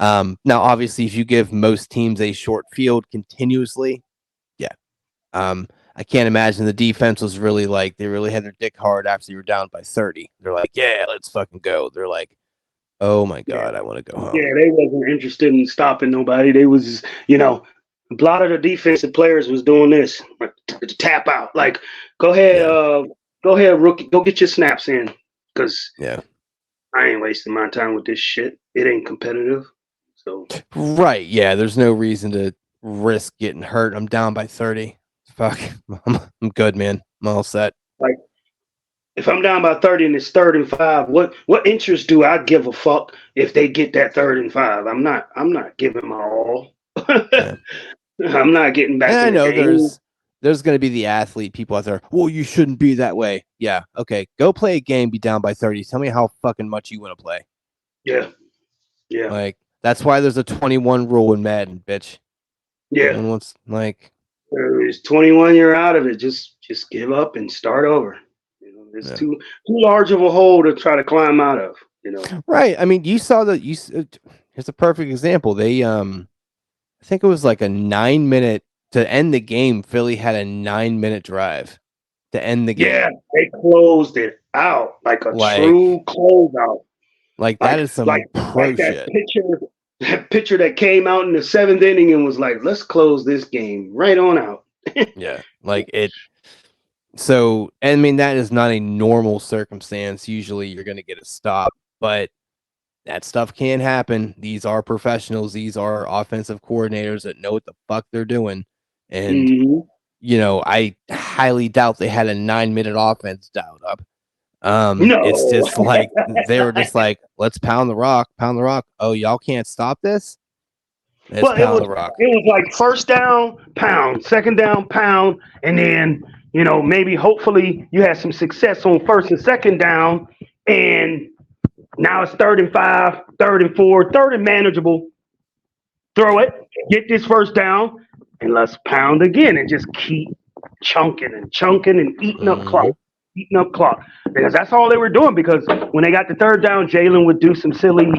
Now obviously if you give most teams a short field continuously, yeah. I can't imagine the defense was really like they really had their dick hard after you were down by 30. They're like, yeah, let's fucking go. They're like, oh my yeah. god, I want to go home. Yeah, they wasn't interested in stopping nobody. They was, a lot of the defensive players was doing this, tap out. Like, go ahead, rookie, go get your snaps in, because Yeah. I ain't wasting my time with this shit. It ain't competitive. So Right. Yeah. There's no reason to risk getting hurt. I'm down by 30. Fuck. I'm good, man. I'm all set. like, if I'm down by 30 and it's 3rd and 5, what interest do I give a fuck if they get that 3rd and 5? I'm not giving my all. Yeah. I'm not getting back And I in the know game. there's going to be the athlete people out there. Well, you shouldn't be that way. Yeah. Okay. Go play a game. Be down by 30. Tell me how fucking much you want to play. Yeah. Yeah. Like that's why there's a 21 rule in Madden, bitch. Yeah. No one wants like. It's 21. You're out of it. Just give up and start over. It's too large of a hole to try to climb out of. Right. I mean, you saw that. Here's a perfect example. They I think it was like a 9-minute to end the game. Philly had a 9-minute drive to end the game. Yeah, they closed it out like a true closeout. Like that is some pro shit. That pitcher that came out in the 7th inning and was like, "Let's close this game right on out." Yeah, like it. So, I mean, that is not a normal circumstance. Usually, you're going to get a stop, but that stuff can happen. These are professionals. These are offensive coordinators that know what the fuck they're doing. And, I highly doubt they had a 9-minute offense dialed up. No. It's just like they were just like, let's pound the rock. Oh, y'all can't stop this? Let's pound the rock. It was like 1st down, pound, 2nd down, pound, and then maybe hopefully you had some success on 1st and 2nd down, and now it's 3rd and 5, 3rd and 4, 3rd and manageable. Throw it, get this 1st down, and let's pound again and just keep chunking and eating up clock. Because that's all they were doing. Because when they got the 3rd down, Jalen would do some silly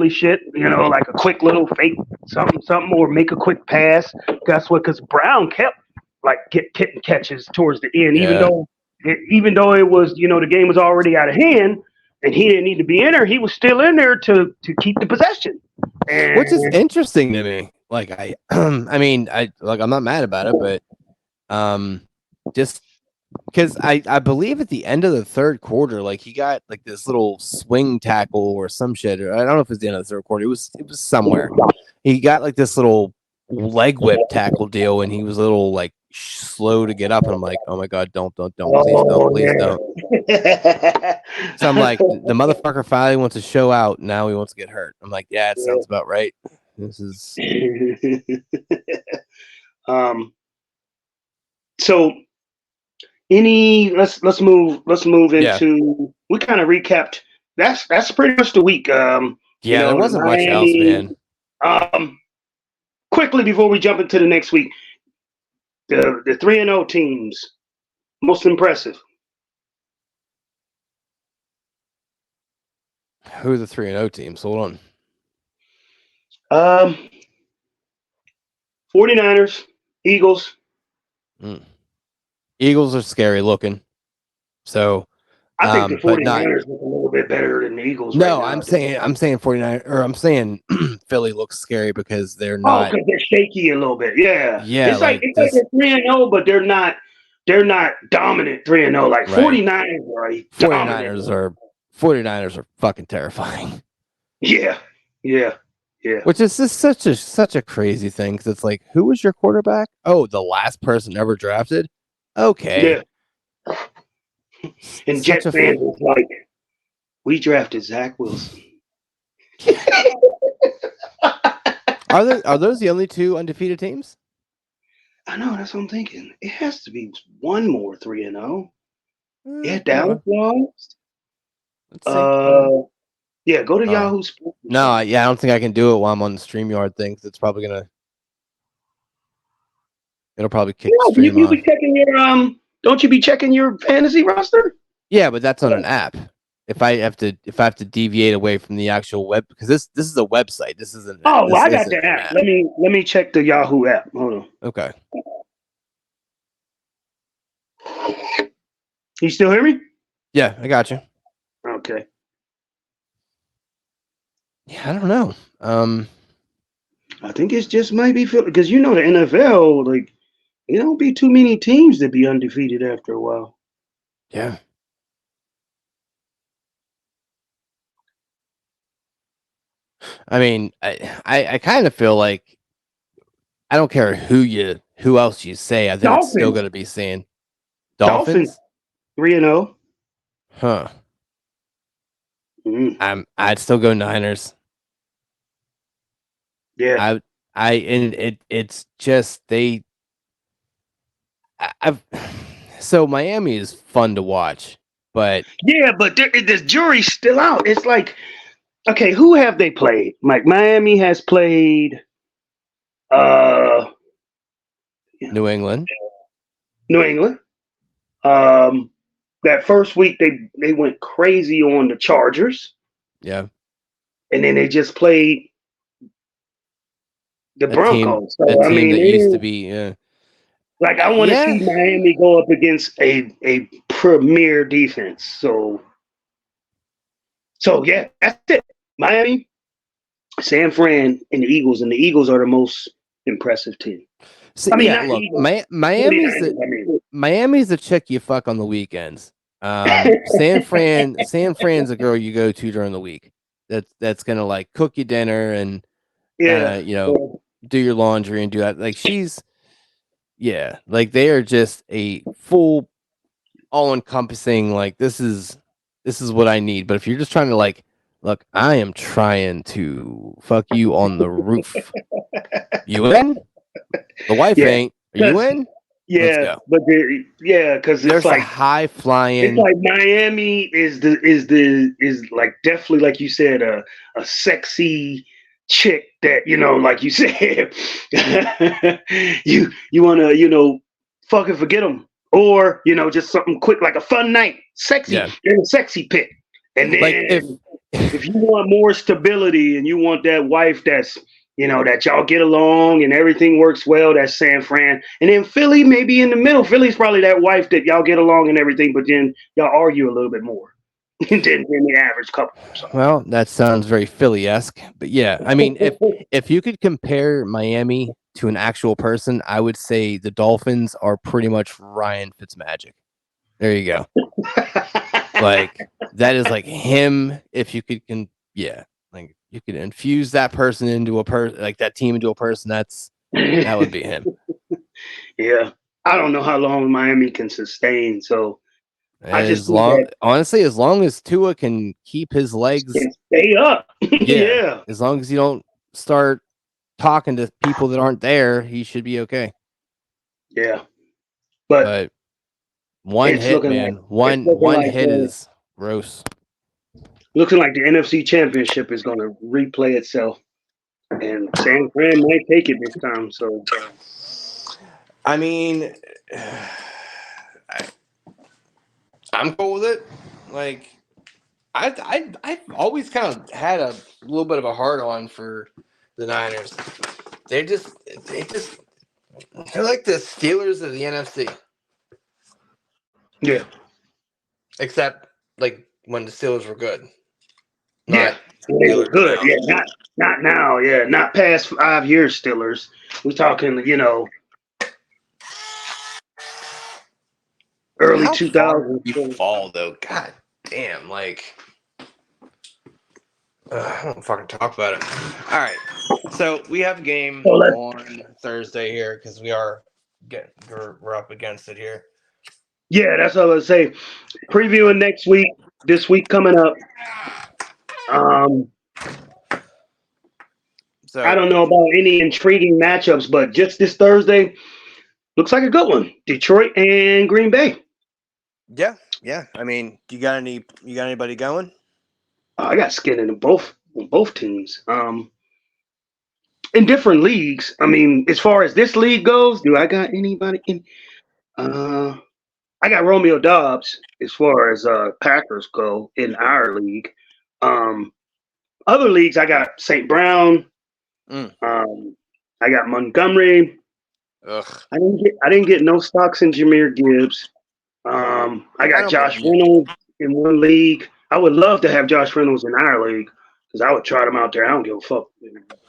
shit, like a quick little fake something, or make a quick pass. Guess what? Because Brown kept like getting catches towards the end, even though it was the game was already out of hand and he didn't need to be in there. He was still in there to keep the possession, which is interesting to me. Like I mean, I'm not mad about it, but just. Because I believe at the end of the 3rd quarter, like he got like this little swing tackle or some shit. Or I don't know if it's the end of the 3rd quarter. It was somewhere. He got like this little leg whip tackle deal, and he was a little like slow to get up. And I'm like, oh my god, don't, please don't. So I'm like, the motherfucker finally wants to show out. Now he wants to get hurt. I'm like, yeah, it sounds about right. This is so. Let's move into. We kind of recapped. That's pretty much the week. There wasn't much else, man. Quickly before we jump into the next week, the 3-0 teams, most impressive. Who are the 3-0 teams? Hold on. 49ers, Eagles. Eagles are scary looking. So I think the 49ers look a little bit better than the Eagles. No, right now. I'm saying 49, or I'm saying Philly looks scary because they're not. Oh, because they're shaky a little bit. Yeah. Yeah. It's like they're 3-0, but they're not dominant 3-0. Like 49ers are 49ers are fucking terrifying. Yeah. Which is just such a crazy thing, because it's like, who was your quarterback? Oh, the last person ever drafted. Okay. Yeah. And Jet fans was like, we drafted Zach Wilson. Are those the only 2 undefeated teams? I know, that's what I'm thinking. It has to be one more 3-0. Yeah, Dallas lost. Yeah, go to Yahoo Sports. No, I don't think I can do it while I'm on the StreamYard thing. It's probably it'll probably kick. You be checking your Don't you be checking your fantasy roster? Yeah, but that's on an app. If I have to deviate away from the actual web, because this is a website. This isn't Oh, well, this I got isn't the an app. app. Let me check the Yahoo app. Hold on. Okay. You still hear me? Yeah, I got you. Okay. Yeah, I don't know. I think it's just maybe because the NFL, like, it don't be too many teams that be undefeated after a while. Yeah. I mean, I kind of feel like I don't care who else you say. I think it's still Dolphins. going to be saying Dolphins Dolphins. 3-0. Huh. Mm, I'd still go Niners. yeah. And it's just I've so Miami is fun to watch, but Yeah, but the jury's still out. It's like, okay, who have they played? Like Miami has played uh New England, New England. Um that first week they went crazy on the Chargers, yeah, and then they just played the a team Broncos. a So I team mean, that it used to is be like I want to see yeah. Miami go up against a premier defense. So yeah, that's it. Miami, San Fran, and the Eagles are the most impressive team. So, I mean, yeah, not look, Eagles, Miami's the chick you fuck on the weekends. San Fran's a girl you go to during the week. That's gonna like cook you dinner and kind yeah. of do your laundry and do that. Like yeah, like they are just a full, all encompassing. Like this is what I need. But if you're just trying to like, look, I am trying to fuck you on the roof. You in? The wife Yeah, ain't. Are you because in? Let's yeah, go. but because There's a high it's flying. like Miami is like definitely like you said a sexy chick that like you said you want to fucking forget them or just something quick like a fun night sexy Yeah. and a sexy pick and Like then if you want more stability and you want that wife that's that y'all get along and everything works well, that's San Fran. And then Philly, maybe in the middle. Philly's probably that wife that y'all get along and everything, but then y'all argue a little bit more than the average couple. So. well, that sounds very Philly-esque. But yeah, I mean, if you could compare Miami to an actual person, I would say the Dolphins are pretty much Ryan Fitzmagic. There you go. Like that is like him. If you could yeah, like you could infuse that person into a person, like that team into a person. That would be him. Yeah. I don't know how long Miami can sustain. So I just As think long, that honestly, as long as Tua can keep his legs, can stay up. yeah. Yeah. As long as you don't start talking to people that aren't there, he should be okay. Yeah. But But one it's hit, looking like man, one hit is gross. looking like the NFC Championship is going to replay itself, and San Fran might take it this time. So I mean, I'm cool with it. Like, I've always kind of had a little bit of a hard on for the Niners. They just they're like the Steelers of the NFC. yeah, Except like when the Steelers were good. yeah, Not they were Steelers good. now. Yeah, not now. Yeah, not past 5 years. Steelers. We're talking, early How far 2000s. did you fall though? God damn, like I don't fucking talk about it. All right, so we have a game So on Thursday here because we're up against it here. yeah, that's what I was say. Previewing next week. This week coming up. So I don't know about any intriguing matchups, but just this Thursday looks like a good one. Detroit and Green Bay. yeah. I mean, you got anybody going? I got skin in both teams. In different leagues. I mean, as far as this league goes, do I got anybody in? I got Romeo Dobbs as far as Packers go in our league. Other leagues, I got St. Brown. Mm. I got Montgomery. Ugh. I didn't get no stocks in Jameer Gibbs. I got don't Josh blame you. Reynolds in one league. I would love to have Josh Reynolds in our league because I would trot him out there. I don't give a fuck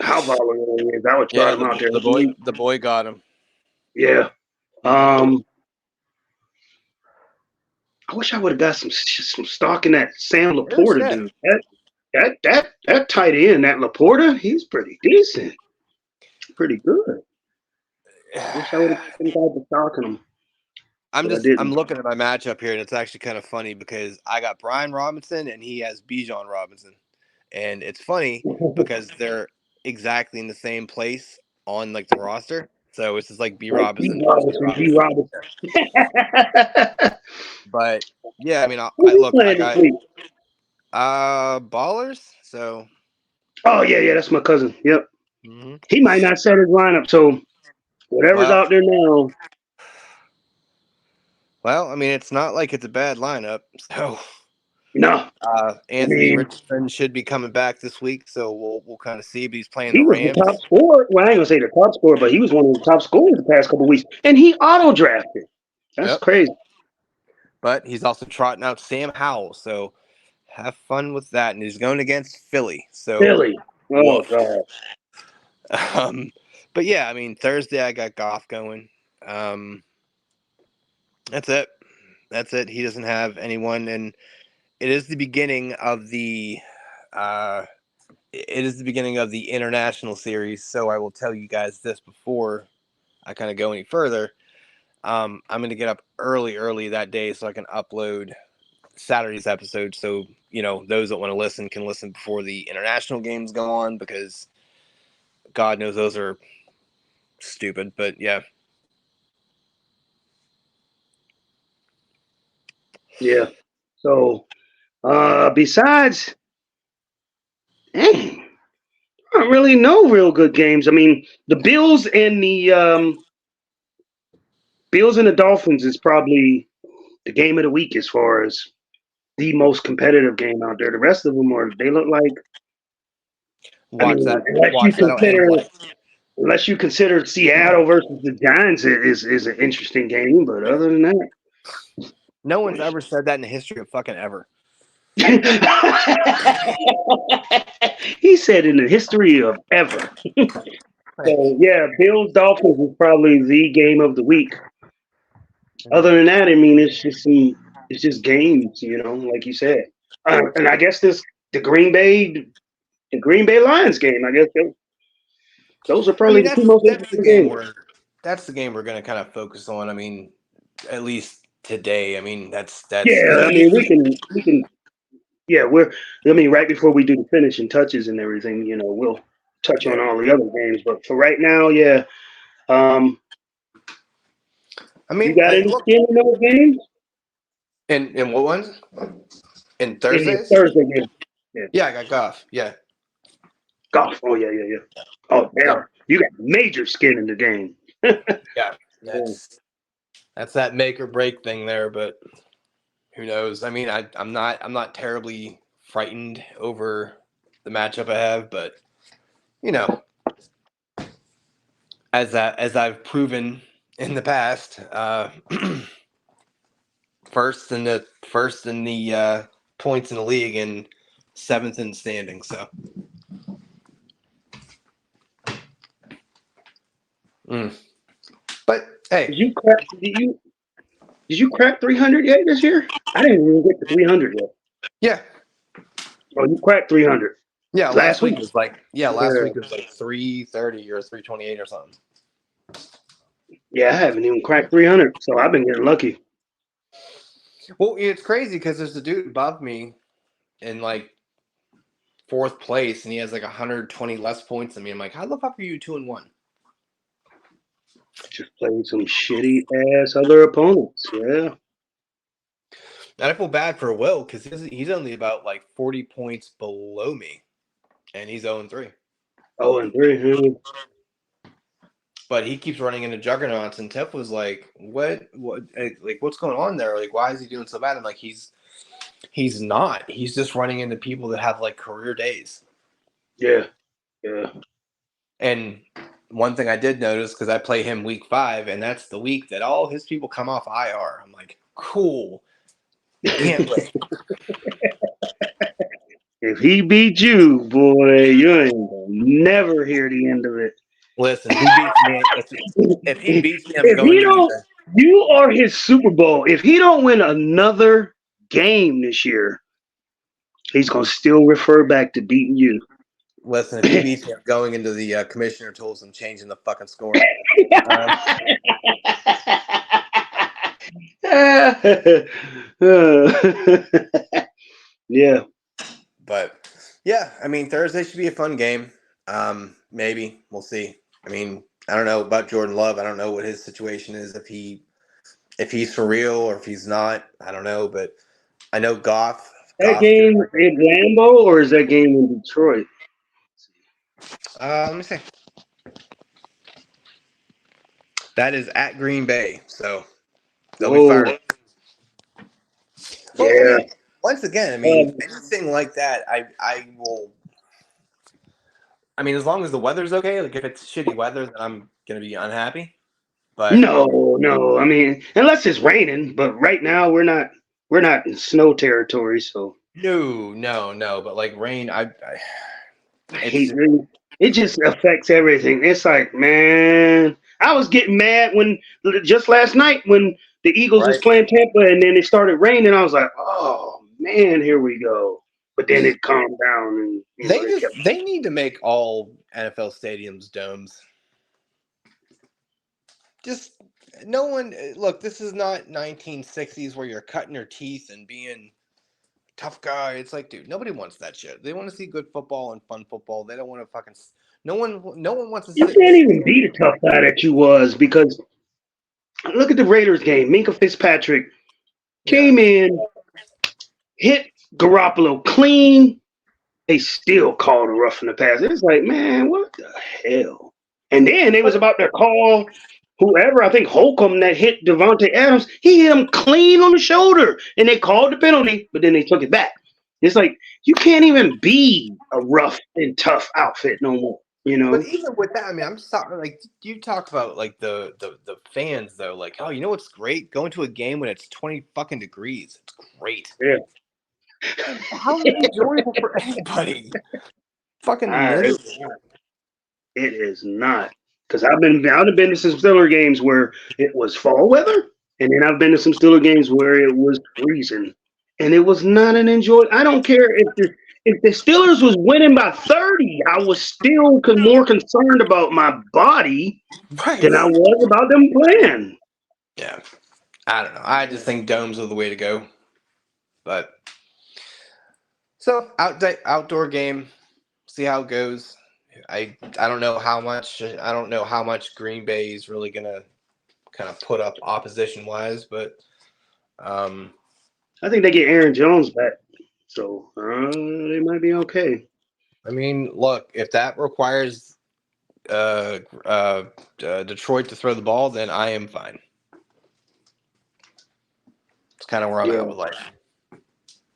how volatile he is. I would trot Yeah, him out there. the boy got him. Yeah. Mhm. I wish I would have got some stock in that Sam Oh, Laporta shit. dude. That tight end, that Laporta, he's pretty decent, pretty good. I wish I would have got the stock in him, but I I'm didn't. looking at my matchup here, and it's actually kind of funny because I got Brian Robinson and he has Bijan Robinson, and it's funny because they're exactly in the same place on like the roster. So it's just like B Like B Robinson versus B Robinson, B Robinson. Robinson. But yeah, I mean, Who's I he look, I playing this got week? ballers. So Oh yeah, that's my cousin. Yep. mhm. He might not set his lineup, so whatever's well, out there now. I mean, it's not like it's a bad lineup. So No, I Anthony mean Richardson should be coming back this week, so we'll kind of see. But he's playing the he was the Rams. top scorer. Well, I ain't gonna say the top scorer, but he was one of the top scorers the past couple weeks, and he auto drafted. That's Yep. crazy. But he's also trotting out Sam Howell, so have fun with that. And he's going against Philly, so Philly. Oh woof. god. Um, but yeah, I mean Thursday I got Goff going. That's it. That's it. He doesn't have anyone, and it is the beginning of the uh, international series. So I will tell you guys this before I kind of go any further. I'm going to get up early that day so I can upload Saturday's episode. So, those that want to listen can listen before the international games go on because God knows those are stupid. But yeah. Yeah. So besides, dang, I don't really know real good games. I mean, the Bills and the Dolphins is probably the game of the week as far as the most competitive game out there. The rest of them they look like. I Watch mean, that. Watch that on end. unless you consider Seattle versus the Giants is an interesting game, but other than that, No one's ever said that in the history of fucking ever. he said in the history of ever. So yeah, Bills Dolphins is probably the game of the week. Other than that, I mean, it's just games, like you said. And I guess the Green Bay Lions game. I guess those are I probably mean, the two that's most that's the interesting game games. where that's the game we're going to kind of focus on. I mean, at least today. I mean, that's because Yeah, I mean, we can. Yeah, right before we do the finishing touches and everything, we'll touch on yeah. all the other games. But for right now, yeah. Um, I you mean, got any look, skin in those games? in what ones? In In the Thursdays? Thursday game. Yeah. Yeah, I got Goff. Yeah. Golf. Oh yeah. Oh damn. Yep. You got major skin in the game. Yeah. Yeah. That's that make or break thing there, but who knows? I mean, I'm not terribly frightened over the matchup I have, but you know, as I've proven in the past, first in the points in the league and seventh in standing. So, but hey, Did you crack 300 yet this year? I didn't even get to 300 yet. yeah, Oh, you cracked 300 yeah. last week. Last Yeah. week was like 330 or 328 or something. Yeah, I haven't even cracked 300, so I've been getting lucky. Well, it's crazy because there's a dude above me in like fourth place, and he has like 120 less points than me. I'm like, how the fuck are you 2-1? Just playing some shitty ass other opponents. Yeah. And I feel bad for Will because he's only about like 40 points below me, and he's 0-3. Oh, and 300. but he keeps running into juggernauts. And Tiff was like, "What? Like, what's going on there? Like, why is he doing so bad?" And like, he's not. He's just running into people that have like career days. Yeah. And one thing I did notice, because I play him week 5, and that's the week that all his people come off IR. I'm like, cool. Can't wait. If he beat you, boy, you ain't gonna never hear the end of it. Listen, he beats me. If he beats me, I'm If going he to don't, you are his Super Bowl. If he don't win another game this year, he's gonna still refer back to beating you. Listen, if he beats me, I'm going into the commissioner tools and changing the fucking score. Yeah. But yeah, I mean, Thursday should be a fun game. Maybe we'll see. I mean, I don't know about Jordan Love. I don't know what his situation is, if he's for real or if he's not. I don't know, but I know Goff. That game in Lambeau, or is that game in Detroit? Let me see. That is at Green Bay, so they'll be fired. Well, Yeah. I mean, once again, I mean, anything like that, I will. I mean, as long as the weather's okay, like if it's shitty weather, then I'm gonna be unhappy. But No. I mean, unless it's raining, but right now we're not in snow territory, so no. But like rain, I hate rain. It just affects everything. It's like, man, I was getting mad when just last night when the Eagles was playing Tampa and then it started raining. I was like, oh man, here we go. But then it calmed down and they need to make all NFL stadiums domes. Just no one look. This is not 1960s where you're cutting your teeth and being tough guy. It's like, dude, nobody wants that shit. They want to see good football and fun football. They don't want to fucking. No one wants to. You can't even be the tough guy that you was, because look at the Raiders game. Minka Fitzpatrick came in, hit Garoppolo clean. They still called a roughing the pass. It's like, man, what the hell? And then they was about to call whoever, I think Holcomb, that hit Devontae Adams. He hit him clean on the shoulder, and they called the penalty, but then they took it back. It's like, you can't even be a rough and tough outfit no more. You know? But even with that, I mean, I'm sorry. Like, you talk about like the fans though. Like, oh, you know what's great? Going to a game when it's 20 fucking degrees. It's great. Yeah. How enjoyable for anybody? Fucking miserable. It is not, because I've been to some Steeler games where it was fall weather, and then I've been to some Steeler games where it was freezing, and it was not an enjoy. I don't care if the Steelers was winning by 30, I was still more concerned about my body than I was about them playing. Yeah, I don't know. I just think domes are the way to go. But so outdoor game, see how it goes. I don't know how much Green Bay is really gonna kind of put up opposition wise, but I think they get Aaron Jones back, so they might be okay. I mean, look, if that requires Detroit to throw the ball, then I am fine. It's kind of where I'm at with life.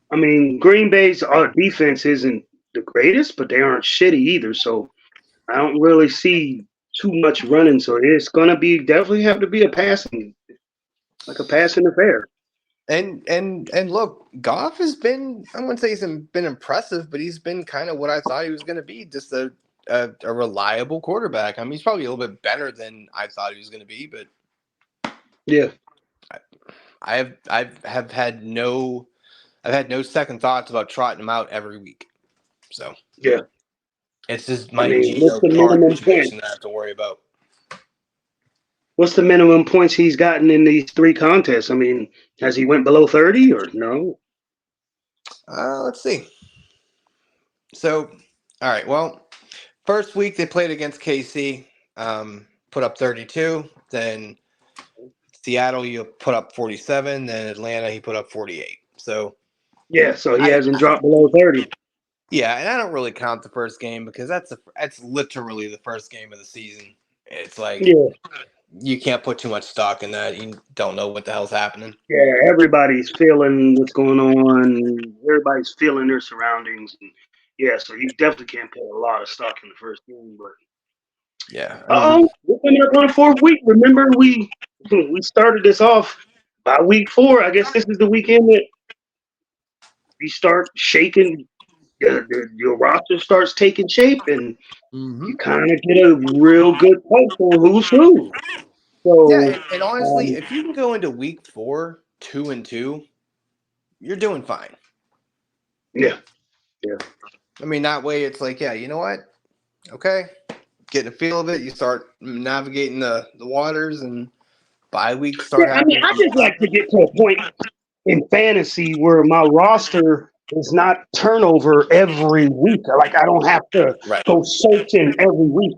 I mean, Green Bay's defense isn't the greatest, but they aren't shitty either. So I don't really see too much running. So it's gonna definitely have to be a passing affair. And look, Goff has been, I wouldn't say he's been impressive, but he's been kind of what I thought he was going to be, just a reliable quarterback. I mean, he's probably a little bit better than I thought he was going to be, but yeah, I've had no second thoughts about trotting him out every week. So yeah, it's just my situation that I have to worry about. What's the minimum points he's gotten in these 3 contests? I mean, has he went below 30 or no? Let's see. So, all right. Well, first week they played against KC, put up 32. Then Seattle, you put up 47. Then Atlanta, he put up 48. So yeah, so he hasn't dropped below 30. Yeah, and I don't really count the first game because that's literally the first game of the season. It's like Yeah, you can't put too much stock in that. You don't know what the hell's happening. yeah. Everybody's feeling what's going on. Everybody's feeling their surroundings. And yeah, so you definitely can't put a lot of stock in the first game. But Yeah, I mean, we're coming up on the fourth week. Remember, we started this off by week 4. I guess this is the weekend that you start shaking. Your roster starts taking shape, and you kind of get a real good pulse on who's who. yeah, So, and honestly, if you can go into week 4 2-2, you're doing fine. yeah, yeah. I mean, that way it's like, yeah, you know what? Okay, getting a feel of it. You start navigating the waters, and bye weeks start Yeah, I mean, happening. I just like to get to a point in fantasy where my roster is not turnover every week. Like I don't have to Right. go searching every week.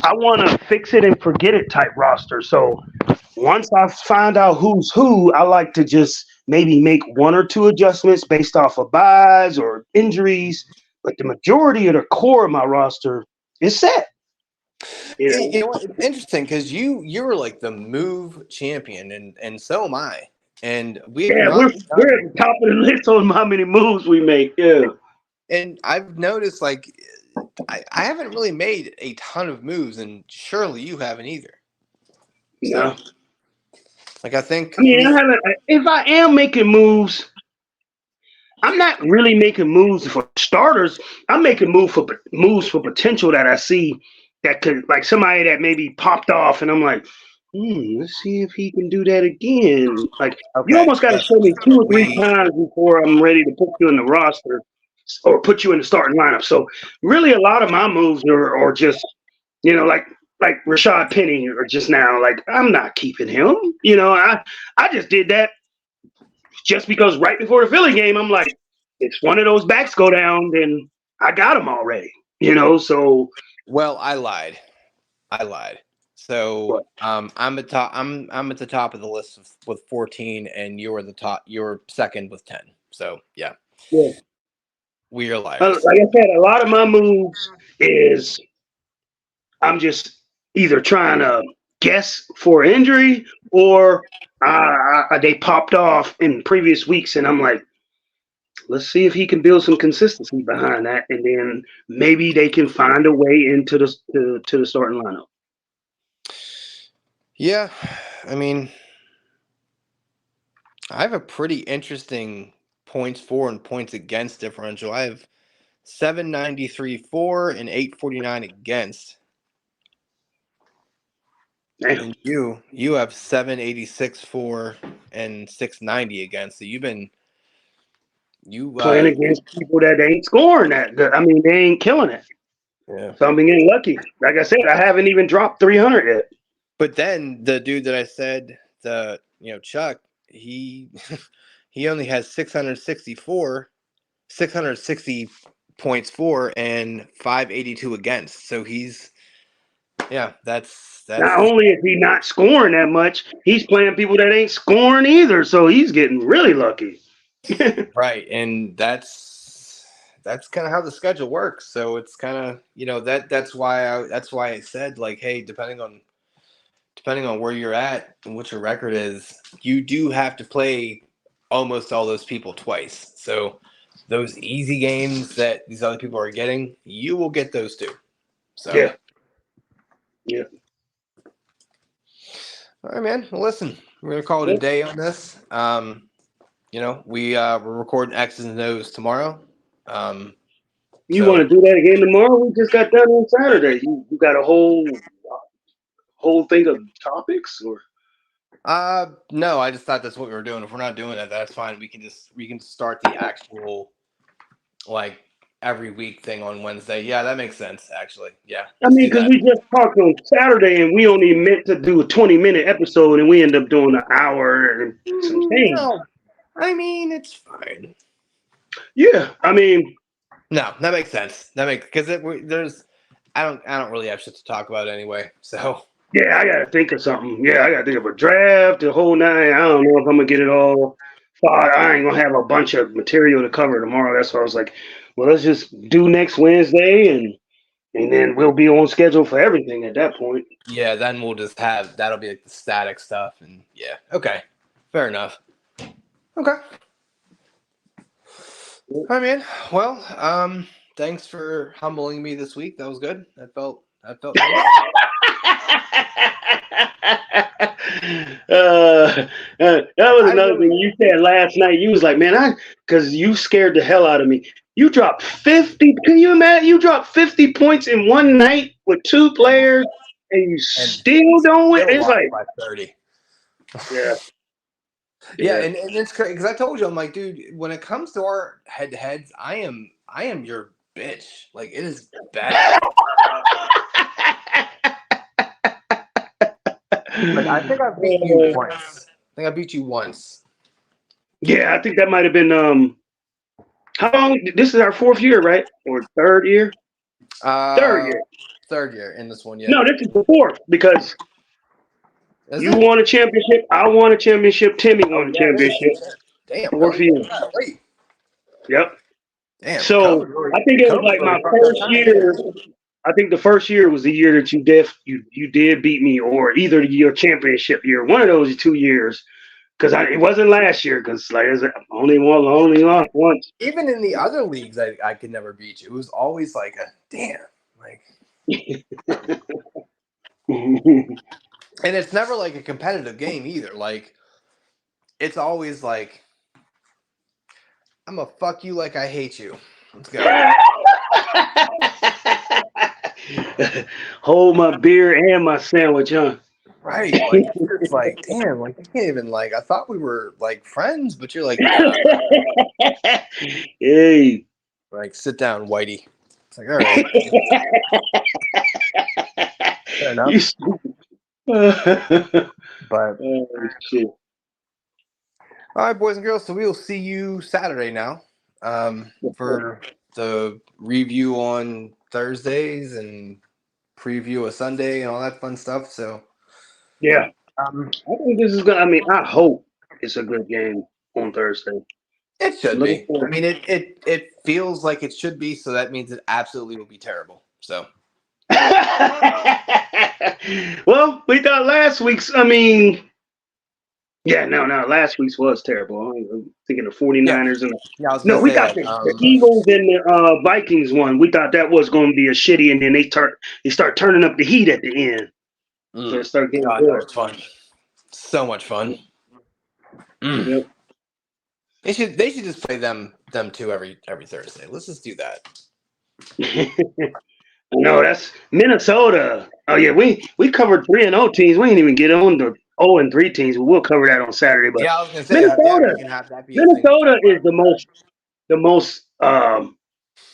I want to fix it and forget it type roster. So once I find out who's who, I like to just maybe make 1 or 2 adjustments based off of buys or injuries. But the majority of the core of my roster is set. You know? You know what? It's interesting because you were like the move champion, and so am I. And we've Yeah, not we're done. at the top of the list on how many moves we make. Yeah. And I've noticed like I haven't really made a ton of moves, and surely you haven't either. So, No. like, I think I mean, I haven't. If I am making moves, I'm not really making moves for starters. I'm making moves for potential that I see that could, like somebody that maybe popped off, and I'm like, let's see if he can do that again. Like you okay, almost got to yes, show me 2 or 3 we times before I'm ready to put you in the roster or put you in the starting lineup. So really, a lot of my moves are just like Rashad Penny or just now. Like I'm not keeping him. I just did that just because right before the Philly game, I'm like, if one of those backs go down, then I got him already. So well, I lied. I lied. So, what? I'm at top. I'm at the top of the list with 14, and you're the top. You're second with 10. So, yeah, Yeah. we are liars. Like I said, a lot of my moves is I'm just either trying to guess for injury or they popped off in previous weeks, and I'm like, let's see if he can build some consistency behind that, and then maybe they can find a way into to the starting lineup. Yeah, I mean, I have a pretty interesting points for and points against differential. I have 793 for and 849 against. Damn. And you have 786 for and 690 against. So you Playing against people that ain't scoring that. I mean, they ain't killing it. yeah. So I'm getting lucky. Like I said, I haven't even dropped 300 yet. But then the dude that I said, Chuck, he he only has 660 points for and 582 against. So that's Not only is he not scoring that much, he's playing people that ain't scoring either. So he's getting really lucky. right. And that's kind of how the schedule works. So it's kind of, that's why I said like, hey, depending on where you're at and what your record is, you do have to play almost all those people twice. So those easy games that these other people are getting, you will get those too. So Yeah. Yeah. all right, man. Well, listen, we're gonna call it a day on this. We're recording X's and O's tomorrow. You want to do that again tomorrow? We just got done on Saturday. You got a whole thing of topics, or no, I just thought that's what we were doing. If we're not doing that, that's fine. We can start the actual like every week thing on Wednesday. Yeah, that makes sense. Actually, yeah. I Let's mean, do because that. we just talked on Saturday and we only meant to do a 20-minute episode and we end up doing an hour and some change. No, I mean it's fine. Yeah, I mean, No, that makes sense. That makes because there's I don't really have shit to talk about anyway. So yeah, I gotta think of something. Yeah, I gotta think of a draft, the whole nine. I don't know if I'm gonna get it all. I ain't gonna have a bunch of material to cover tomorrow. That's why I was like, well, let's just do next Wednesday and And then we'll be on schedule for everything at that point. Yeah, then we'll just have that'll be like the static stuff, and yeah, okay, fair enough. Okay, all right, man. Well, thanks for humbling me this week. That was good. That felt nice. That was another thing you said last night. You was like, man, because you scared the hell out of me. You dropped 50. Can you imagine? You dropped 50 points in one night with two players, and you still don't win. It's like by 30. Yeah. Yeah, and it's crazy because I told you, I'm like, dude, when it comes to our head-to-heads, I am your bitch. Like, it is bad. Like, I think I beat you once. Yeah, I think that might have been how long? This is our fourth year, right? Or third year? Third year. Third year in this one, yeah. No, this is the fourth because you won a championship. I won a championship. Timmy won a championship. Damn. Fourth year. Yep. Damn. So I think it was like my first year. I think the first year was the year that you did beat me, or either your championship year. One of those 2 years, because it wasn't last year. Because like I only lost once. Even in the other leagues, I could never beat you. It was always like a damn, like. And it's never like a competitive game either. Like, it's always like, I'm gonna fuck you like I hate you. Let's go. Hold my beer and my sandwich, huh? Right. Like, it's like, damn, like you can't even like I thought we were like friends, but you're like, nah. Hey. Like, sit down, Whitey. It's like, all right. Fair enough. But shit. All right, boys and girls. So we will see you Saturday now for the review on Thursdays and preview a Sunday and all that fun stuff. So yeah, I think this is gonna. I mean, I hope it's a good game on Thursday. It should be. I mean, it feels like it should be. So that means it absolutely will be terrible. So. Well, we thought last week's. I mean. Yeah, no, last week's was terrible. I'm thinking the 49ers and we got the Eagles and the Vikings one. We thought that was going to be a shitty, and then they start turning up the heat at the end. So it started getting good. That was fun. So much fun. Yep. They should just play them two every Thursday. Let's just do that. No, that's Minnesota. Oh yeah, we covered 3-0 teams. We didn't even get on the 0-3 teams. We'll cover that on Saturday. But yeah, I was gonna say Minnesota is the most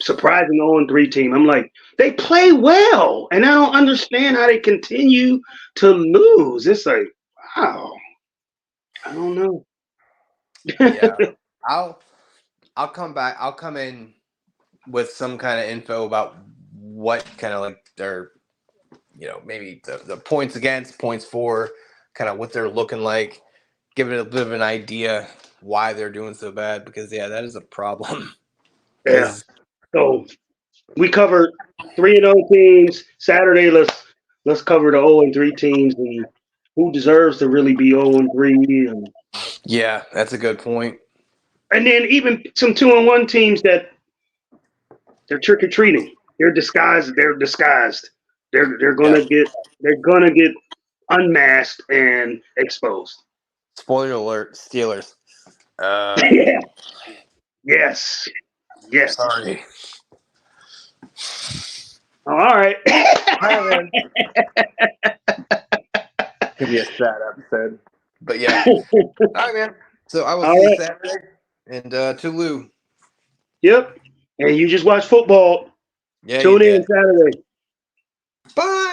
surprising 0-3 team. I'm like, they play well, and I don't understand how they continue to lose. It's like, wow, I don't know. Yeah, I'll come back. I'll come in with some kind of info about what kind of like their, maybe the points against, points for, kind of what they're looking like, give it a bit of an idea why they're doing so bad, because that is a problem. Yeah. So we covered 3-0 teams. Saturday, let's cover the 0-3 teams and who deserves to really be 0-3. And yeah, that's a good point. And then even some 2-1 teams that they're trick or treating. They're disguised. They're gonna get unmasked and exposed. Spoiler alert: Steelers. Yeah. Yes. Sorry. Oh, all right. Could be a sad episode, but yeah. All right, man. So I will see you Saturday, and Tulu. Yep. And you just watch football. Yeah. Tune in Saturday. Bye.